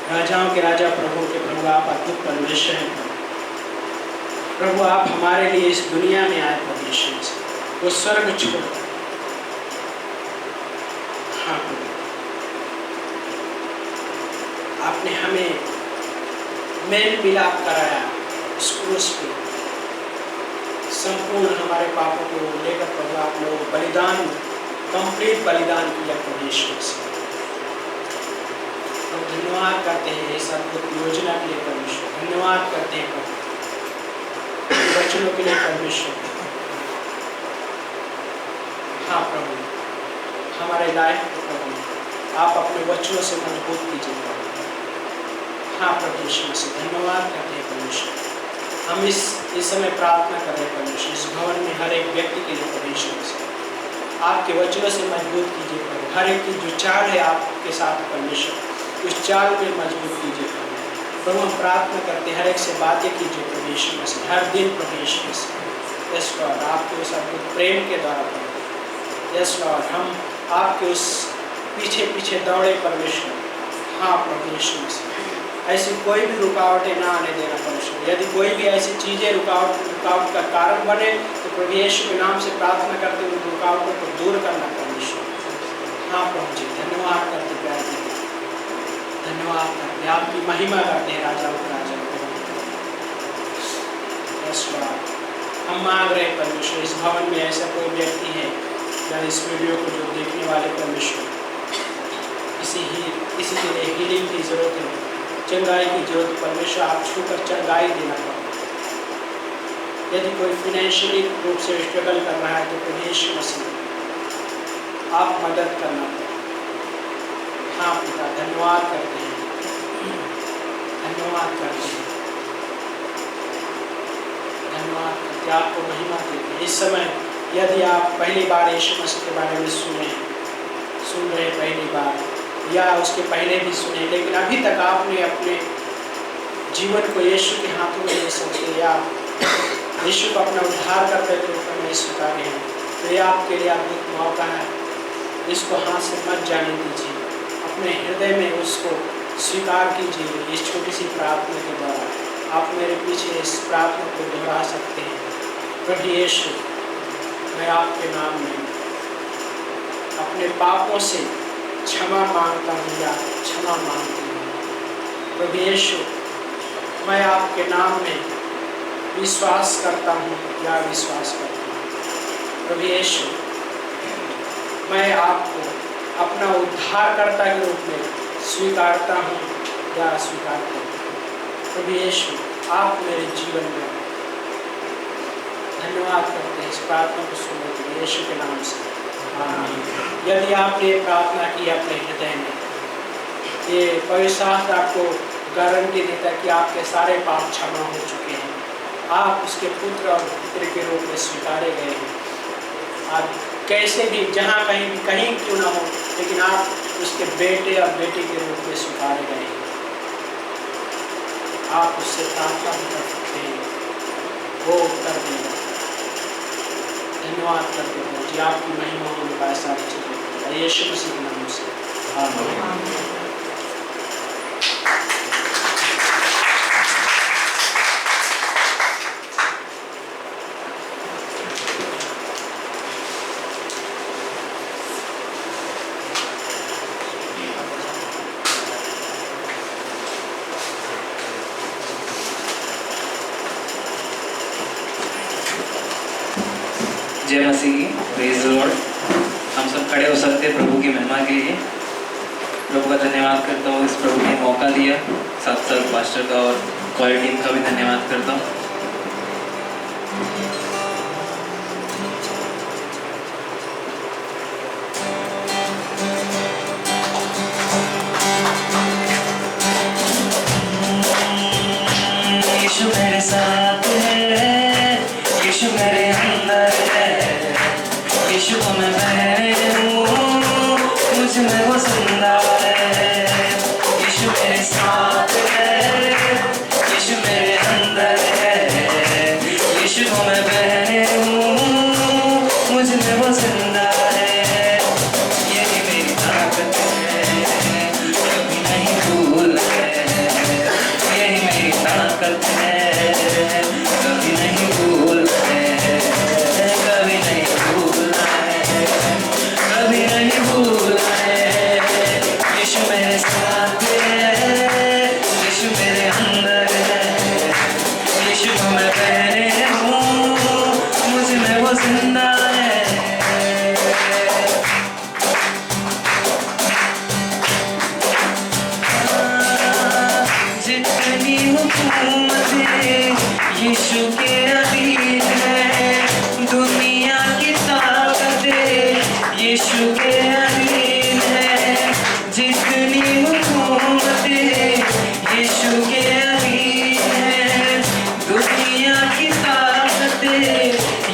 राजाओं के राजा, प्रभु के प्रभु, आप अद्भुत परमेश्वर हैं प्रभु। आप हमारे लिए इस दुनिया में आए परमेश्वर से, वो स्वर्ग छोड़, हाँ प्रभु, आपने हमें मेल मिलाप कराया इस क्रूस पे, संपूर्ण हमारे पापों को लेकर प्रभु आप लोग बलिदान, कंप्लीट बलिदान किया परमेश्वर से। हम धन्यवाद करते हैं इस अद्भुत योजना के लिए परमेश्वर, धन्यवाद करते हैं प्रभु बच्चों के लिए परमेश्वर। हाँ प्रभु, हमारे लाइफ को प्रभु आप अपने बच्चों से मजबूत कीजिए प्रभु। हाँ प्रभु यीशु से धन्यवाद करते हैं परमेश्वर। हम इस समय प्रार्थना कर रहे हैं परमेश्वर, इस भवन में हर एक व्यक्ति के लिए परमेश्वर से आपके वचनों से मजबूत कीजिए प्रभु। हर एक की जो चाल है आपके साथ परमेश्वर, उस चाल में मजबूत कीजिए प्रभु। हम प्रार्थना करते हैं हर एक से बातें कीजिए परमेश्वर से, हर दिन परमेश्वर से। यस लॉर्ड, आपके उस अद्भुत प्रेम के द्वारा प्रभु, यस लॉर्ड, हम आपके उस पीछे पीछे दौड़े परमेश्वर। हाँ प्रभु यीशु से ऐसी कोई भी रुकावटें ना आने देना परमेश्वर। यदि कोई भी ऐसी चीज़ें रुकावट का कारण बने तो प्रभु यीशु के नाम से प्रार्थना करते हुए रुकावटों को दूर करना परमेश्वर। हाँ प्रभु जी, धन्यवाद करते प्यार जी, धन्यवाद करते, आपकी महिमा करते हैं राजाओं के राजा। हम मांग रहे हैं परमेश्वर, इस भवन में ऐसा कोई व्यक्ति है या इस वीडियो को जो देखने वाले परमेश्वर, किसी के लिए हीलिंग की जरूरत है, चंगाई की जरूरत परमेश्वर, आप छूकर चंगाई देना पड़ेगा। यदि कोई फाइनेंशियली रूप से स्ट्रगल कर रहा है तो परमेश्वर मसीह आप मदद करना पड़ेगा। हाँ पिता, धन्यवाद करते हैं, धन्यवाद करते हैं, धन्यवाद करते, आपको महिमा देते हैं। इस समय यदि आप पहली बार यीशु मसीह के बारे में सुन रहे पहली बार या उसके पहले भी सुने, लेकिन अभी तक आपने अपने जीवन को यीशु के हाथों में ले सकते या यीशु को अपना उद्धार करते थे ऊपर में स्वीकारे हैं, तो ये आपके लिए अद्भुत मौका है। इसको हाथ से मत जाने दीजिए, अपने हृदय में उसको स्वीकार कीजिए। इस छोटी सी प्रार्थना के द्वारा आप मेरे पीछे इस प्रार्थना को दोहरा सकते हैं। प्रभु यीशु, मैं आपके नाम में अपने पापों से क्षमा मांगता हूँ या क्षमा मांगती हूँ। प्रभु यीशु, मैं आपके नाम में विश्वास करता हूँ या विश्वास करता हूँ। प्रभु यीशु, मैं आपको अपना उद्धारकर्ता के रूप में स्वीकारता हूँ या स्वीकार करता हूँ। प्रभु यीशु, आप मेरे जीवन में धन्यवाद करते हैं इस प्रार्थना को सुनने के लिए यीशु के नाम से, आमीन। यदि आपने प्रार्थना की अपने हृदय में, ये पवित्र शास्त्र आपको गारंटी देता है कि आपके सारे पाप क्षमा हो चुके हैं, आप उसके पुत्र और पुत्री के रूप में स्वीकारे गए हैं। आप कैसे भी, जहाँ कहीं भी, कहीं क्यों ना हो, लेकिन आप उसके बेटे और बेटी के रूप में स्वीकारे गए हैं। आप उससे प्रार्थना भी कर सकते हैं, वो उत्तर देगा। धन्यवाद करते हैं जी, आपकी महिमा होने का सारी चीज़ें यीशु मसीह के नाम से, आमीन। जय मसीह की, प्रेज द लॉर्ड। हम सब खड़े हो सकते हैं प्रभु की महिमा के लिए। प्रभु का धन्यवाद करता हूँ, इस प्रभु ने मौका दिया। साथ साथ पास्टर का और कॉल टीम का भी धन्यवाद करता हूँ। यीशु मेरे साथ है, यीशु मेरे अंदर है, यीशु को मैं पहने हूँ, मुझ में वो जिंदा है। यीशु मेरे साथ है, यीशु मेरे अंदर है, यीशु को मैं पहने हूँ, मुझ में वो जिंदा है। यही मेरी ताकत है, कभी नहीं भूलना है। यही मेरी ताकत है, कभी नहीं भूलना है, कभी नहीं भूलना है, कभी नहीं भूलना है। यीशु मेरे साथ है, यीशु मेरे अंदर है, यीशु को मैं पहने हूँ, मुझ में वो जिंदा है। जितनी हुकूमतें यीशु के अधीन है, दुनिया की ताकतें यीशु के अधीन है। जितनी हुकूमतें यीशु के अधीन है, दुनिया की ताकतें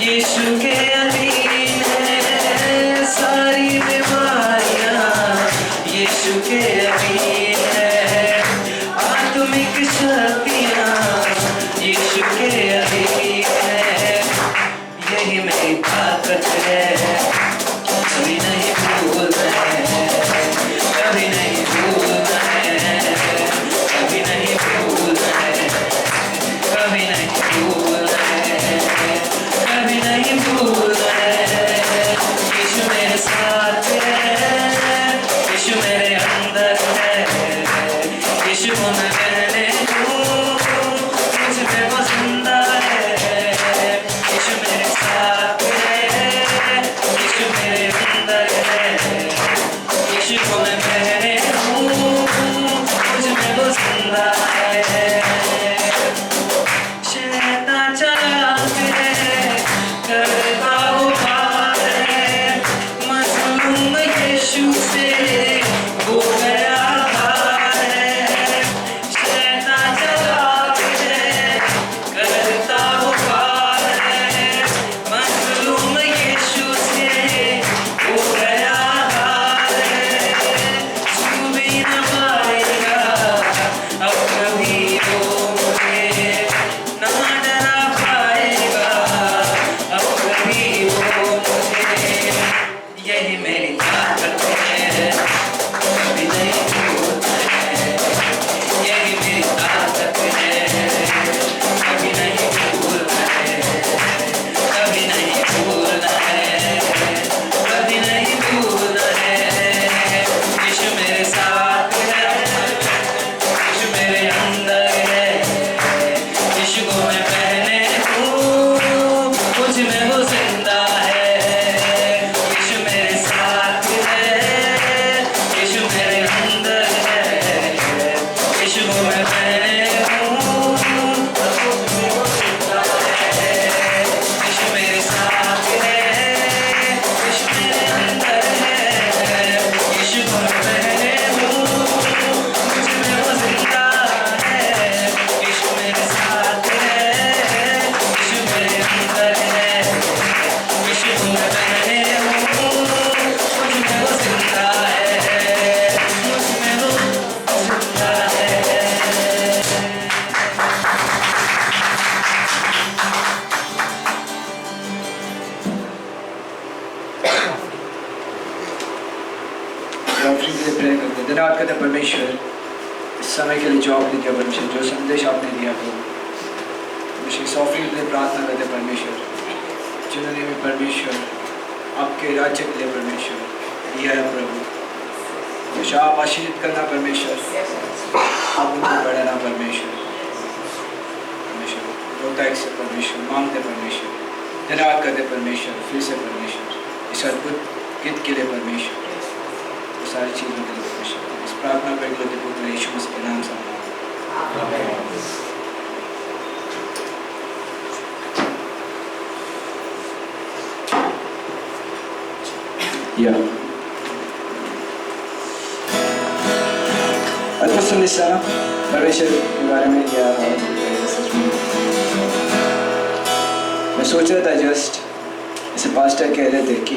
यीशु के अधीन है। सारी बीमारियां यीशु के अधीन है, आत्मिक शक्तियाँ यीशु के अधीन है। यही मेरी ताकत है, कभी नहीं भूलना है, कभी नहीं भूलना है, कभी नहीं भूलना है, कभी नहीं भूलना है, कभी नहीं भूलना है। यीशु मेरे साथ है, यीशु मेरे अंदर है, यीशु को मैं पहने हूँ, मुझ में वो जिंदा है। यीशु मेरे साथ है, यीशु मेरे अंदर है, यीशु को मैं पहने हूँ, मुझ में वो जिंदा है। शैतान चला के करता वो पार है, मज़लूम यीशु से हो गया हार है। शैतान चला के करता वो पार है, मज़लूम यीशु से हो गया हार है। छू भी न पाएगा अब कभी वो मुझे, ना डरा पाएगा अब कभी वो मुझे। यही मेरी ताकत है, कभी नहीं भूलना है। यही मेरी ताकत है, कभी नहीं भूलना है, कभी नहीं भूलना है, कभी नहीं भूलना है। यीशु मेरे साथ है, यीशु मेरे अंदर है, यीशु को मैं पहने हूँ, मुझ में वो जिंदा है। यीशु मेरे साथ है, यीशु मेरे अंदर है, यीशु को मैं पहने हूँ, मुझ में वो जिंदा है। यीशु मेरे साथ है, यीशु मेरे अंदर है, यीशु को मैं पहने हूँ, मुझ में वो जिंदा है। यीशु मेरे साथ है, यीशु मेरे अंदर है, यीशु को मैं पहने हूँ, मुझ में वो जिंदा है, मुझ में वो जिंदा है। ऑफरिंग के लिए प्रेयर करते हैं। धन्यवाद करते हैं परमेश्वर इस समय के लिए जो आपने दिया परमेश्वर, जो संदेश आपने दिया प्रभु। परमेश्वर इस ऑफरिंग के लिए प्रार्थना करते हैं परमेश्वर, जिन्होंने भी परमेश्वर आपके राज्य के लिए परमेश्वर दिया है प्रभु। परमेश्वर आप आशीर्वाद करना परमेश्वर, आप उनको बढ़ाना परमेश्वर। परमेश्वर रोता एक से परमेश्वर मांगते परमेश्वर धन्यवाद करते परमेश्वर, फिर से परमेश्वर, इस अद्भुत गीत के लिए परमेश्वर, तो सारी चीज़ों के लिए परमेश्वर। इस प्रार्थना को एक लोग पुत्र यीशु मसीह के नाम से या अद्भुत संदेश परमेश्वर के बारे में या सच में मैं सोच रहा था जस्ट जैसे पास्टर कह रहे थे कि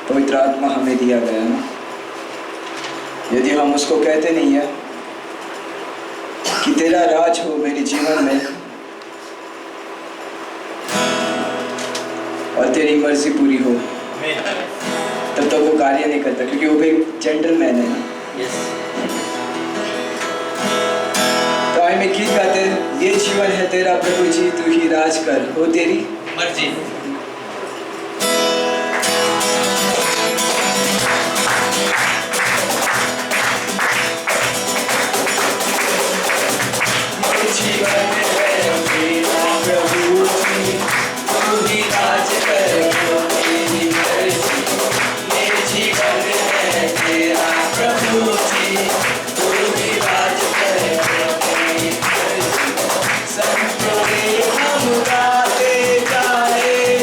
पवित्र आत्मा हमें दिया गया ना, यदि हम उसको कहते नहीं है कि तेरा राज हो मेरे जीवन में और तेरी मर्जी पूरी हो, तब तक वो कार्य नहीं करता, क्योंकि वो भी एक जेंटलमैन है ना। तो आए में गीत गाते हैं, ये जीवन है तेरा प्रभु जी, तू ही राज कर, हो तेरी मर्जी। हम गाते जाए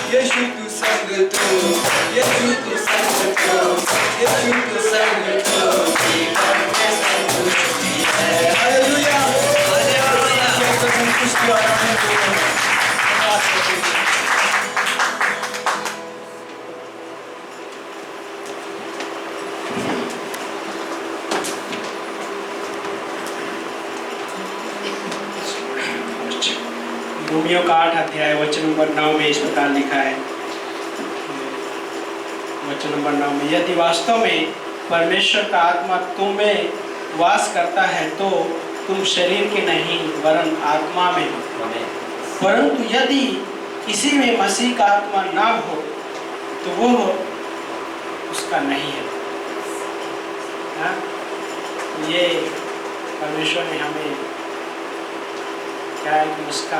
यीशु तू संग तू, यीशु तू संग तू, यीशु तू संग तू, जीवन में संतुष्टि है। हालेलुया, हालेलुया, तो संतुष्टि और आनंद हो। धन्यवाद करते हैं। रोमियो का 8 अध्याय वचन नंबर 9 में इस प्रकार लिखा है, वचन नंबर 9 में, यदि वास्तव में परमेश्वर का आत्मा तुम में वास करता है तो तुम शरीर के नहीं वरन आत्मा में हो। परंतु यदि किसी में मसीह का आत्मा ना हो तो वो उसका नहीं है। हाँ? ये परमेश्वर ने हमें क्या है कि उसका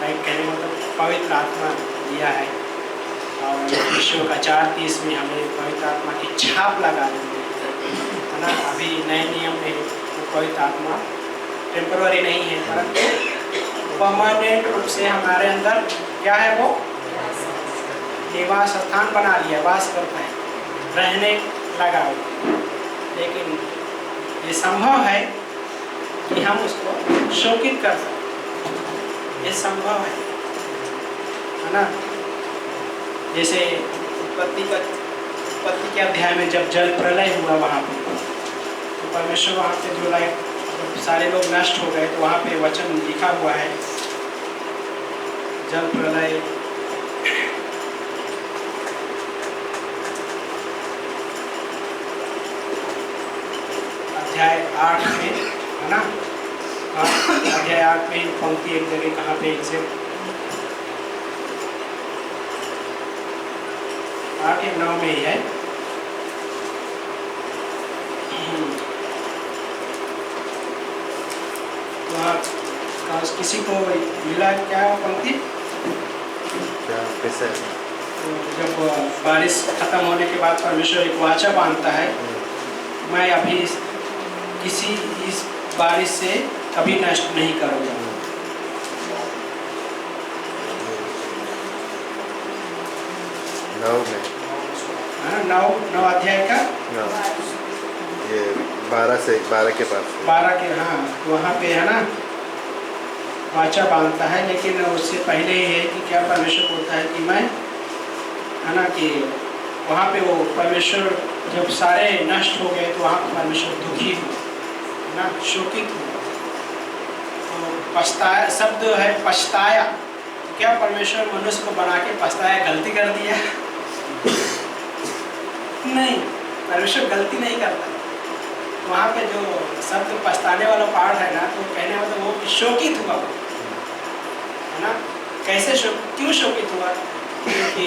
राइट कहने मतलब पवित्र आत्मा दिया है, और ईश्वर का 4:30 में हमें पवित्र आत्मा की छाप लगा दी है ना। अभी नए नियम में वो पवित्र आत्मा टेम्पररी नहीं है परंतु परमानेंट रूप से हमारे अंदर क्या है, वो निवास स्थान बना लिया, वास करता है, रहने लगा हो। लेकिन ये संभव है कि हम उसको शोकित कर सकते, ये संभव है ना। जैसे उत्पत्ति के अध्याय में जब जल प्रलय हुआ वहाँ पे, तो परमेश्वर वहाँ पे जो लाइक सारे लोग नष्ट हो गए, तो वहाँ पे वचन लिखा हुआ है, जल प्रलय अध्याय 8 में है ना। अध्याय 8 में पंक्ति एक जगह कहाँ पे एग्जैक्ट 8 या 9 में ही है। तो किसी को मिला क्या पंक्ति? कैसे? तो जब बारिश खत्म होने के बाद परमेश्वर एक वाचा बांधता है, मैं अभी किसी इस बारिश से कभी नष्ट नहीं करूँगा। नौ अध्याय का ये 12 के पास 12 के, हाँ वहाँ पे है ना वाचा बांधता है। लेकिन उससे पहले ही है कि क्या परमेश्वर बोलता है कि मैं है ना कि वहाँ पे वो परमेश्वर जब सारे नष्ट हो गए तो वहाँ पर परमेश्वर दुखी हुआ है ना, शोकित हुआ। तो पछताया शब्द है, पछताया। तो क्या परमेश्वर मनुष्य को बना के पछताया, गलती कर दिया? नहीं, परमेश्वर गलती नहीं करता। वहाँ पे जो शब्द पछताने वाला पार्ट है ना, तो कहने मतलब वो शोकित हुआ है ना। कैसे क्यों शोकित हुआ? क्योंकि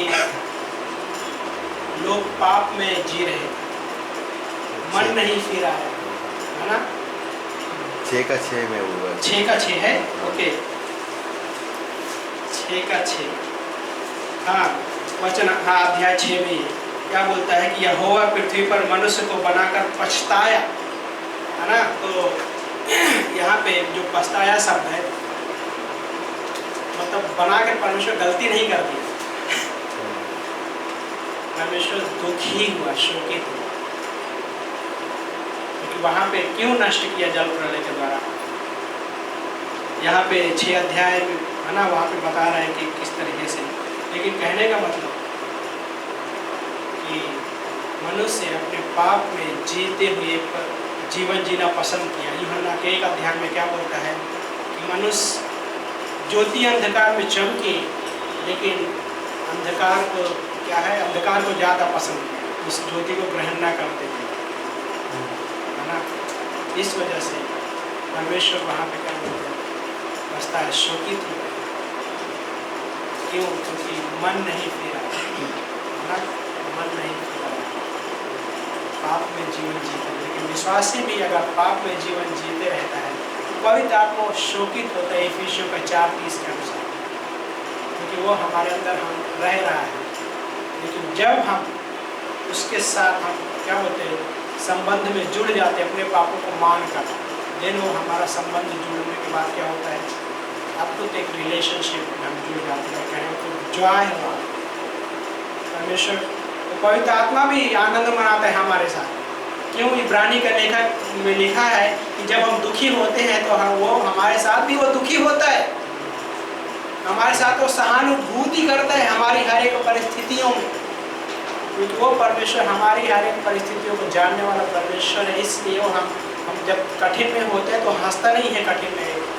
लोग पाप में जी रहे थे, मन नहीं फिरा है ना। 6 का 6 में हुआ, 6 का 6 है, ओके 6 का 6, हाँ वचन, हाँ अध्याय 6 में क्या बोलता है कि यहोवा पृथ्वी पर मनुष्य को बनाकर पछताया है ना। तो यहाँ पे जो पछताया शब्द है मतलब बनाकर परमेश्वर गलती नहीं कर दी, परमेश्वर दुखी हुआ, शोकित हुआ। क्योंकि वहाँ पे क्यों नष्ट किया जल प्रलय के द्वारा? यहाँ पे 6 अध्याय है ना, वहाँ पे बता रहे हैं कि किस तरीके से। लेकिन कहने का मतलब कि मनुष्य अपने पाप में जीते हुए जीवन जीना पसंद किया। यूहन्ना के 1 अध्याय में क्या बोलता है कि मनुष्य ज्योति अंधकार में चमके, लेकिन अंधकार को क्या है, अंधकार को ज़्यादा पसंद किया, उस ज्योति को ग्रहण ना करते थे है ना। इस वजह से परमेश्वर वहाँ पे क्या बोलते हैं, बसता है, शोकित हुआ। क्यों? क्योंकि मन नहीं फिरा है ना, मन नहीं फिरा, पाप में जीवन जीते। लेकिन विश्वासी भी अगर पाप में जीवन जीते रहता है तो पवित्र आत्मा शोकित होता है, इफिसियों का 4:30 के अनुसार, क्योंकि वो हमारे अंदर हम रह रहा है। लेकिन जब हम उसके साथ हम क्या बोलते हैं, संबंध में जुड़ जाते हैं, अपने पापों को मान कर, देन वो हमारा संबंध जुड़ने के बाद क्या होता है, अब तो एक रिलेशनशिप में हम जुड़ जाते हैं। कहने को जॉय हुआ, परमेश्वर तो पवित्र आत्मा भी आनंद मनाता है हमारे साथ। क्यों? इब्रानी का लेखक में लिखा है कि जब हम दुखी होते हैं तो वो हमारे साथ भी वो दुखी होता है, हमारे साथ वो सहानुभूति करता है हमारी हर एक परिस्थितियों में, क्योंकि वो परमेश्वर हमारी हर एक परिस्थितियों को जानने वाला परमेश्वर है। इसलिए वो हम जब कठिन में होते हैं तो हंसता नहीं है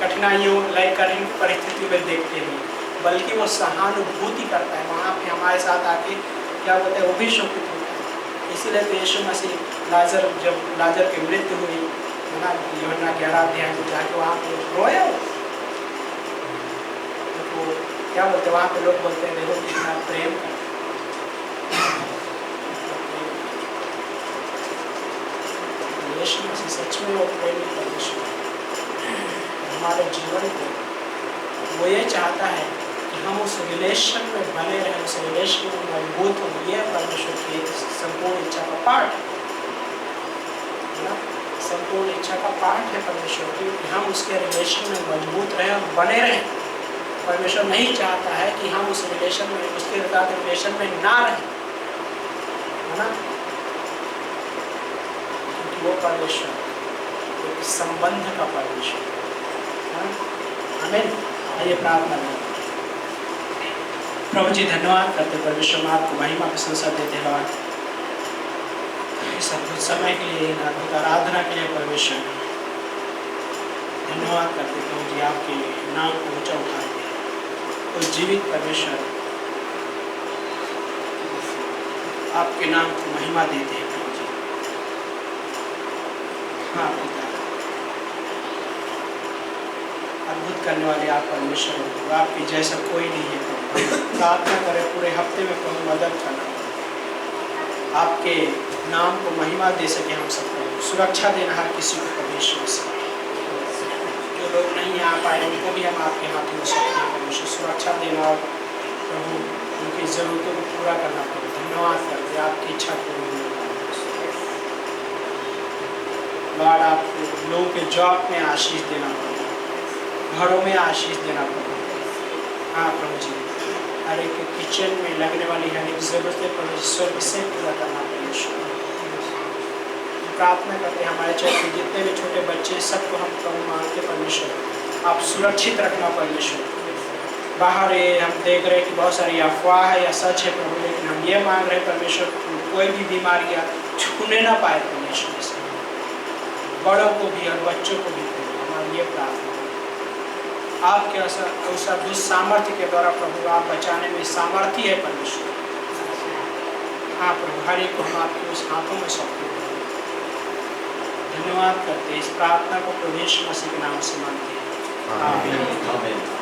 कठिनाइयों कठिन परिस्थितियों में देखते हुए, बल्कि वो सहानुभूति करता है, वहाँ पे हमारे साथ आके क्या बोलते हैं वो भी शोकित होता है। इसीलिए तो यीशु मसीह जब लाजर की मृत्यु हुई है ना, यूहन्ना 11 अध्याय में जाके वहाँ पे रोया, तो क्या बोलते हैं वहाँ पे लोग बोलते हैं देखो कितना प्रेम करते। यीशु मसीह सच में वो प्रेमी परमेश्वर हमारे जीवन को वो ये चाहता है कि हम उस रिलेशन में बने रहें, उस रिलेशन में मजबूत हों। ये परमेश्वर की संपूर्ण इच्छा का पाठ है ना, संपूर्ण इच्छा का पाठ है परमेश्वर की, कि हम उसके रिलेशन में मजबूत रहें और बने रहें। परमेश्वर नहीं चाहता है कि हम उस रिलेशन में उसके साथ रिलेशन में ना रहें, है ना, क्योंकि वो परमेश्वर एक संबंध का परमेश्वर है। आमीन। आइए प्रार्थना करें। प्रभु जी धन्यवाद करते परमेश्वर, मैं आपको महिमा प्रशंसा देते लॉर्ड इस अद्भुत समय के लिए, अद्भुत आराधना के लिए परमेश्वर धन्यवाद करते प्रभु जी, आपके नाम को ऊंचा उठाते हैं। उस जीवित परमेश्वर आपके नाम को महिमा देते हैं प्रभु जी। हाँ पिता, अद्भुत करने वाले आप परमेश्वर हो, आपके जैसा कोई नहीं है प्रभु। प्रार्थना करें पूरे हफ्ते में प्रभु मदद करना, आपके नाम को महिमा दे सके हम सबको, सुरक्षा देना हर किसी को परमेश्वर से। जो लोग नहीं आ पाए उनको भी हम आपके हाथों में सौंपते हैं परमेश्वर, सुरक्षा देना और प्रभु उनकी ज़रूरतों को पूरा करना प्रभु। धन्यवाद करते आपकी इच्छा पूरी होगी लॉर्ड। आपको लोगों के जॉब में आशीष देना प्रभु, घरों में आशीष देना प्रभु। हाँ प्रभु जी, हर एक किचन में लगने वाली हर एक ज़रूरतें परमेश्वर से पूरा करना परमेश्वर। प्रार्थना करते हैं हमारे चर्च के जितने भी छोटे बच्चे सबको हम प्रभु मांगते परमेश्वर, आप सुरक्षित रखना परमेश्वर। बाहर ये हम देख रहे हैं कि बहुत सारी अफवाह है या सच है प्रभु, लेकिन हम ये मांग रहे हैं परमेश्वर कोई भी बीमारियाँ छूने ना पाए परमेश्वर से, बड़ों को भी और बच्चों को भी। हमारी ये प्रार्थना आपके उस अद्भुत सामर्थ्य के द्वारा प्रभु आप बचाने में सामर्थ्य है परमेश्वर। हाँ प्रभु, हर एक को हम आपके उस हाथों में सौंपते हैं। धन्यवाद करते हैं, इस प्रार्थना को प्रभु यीशु मसीह के नाम से मांगते हैं। आमीन।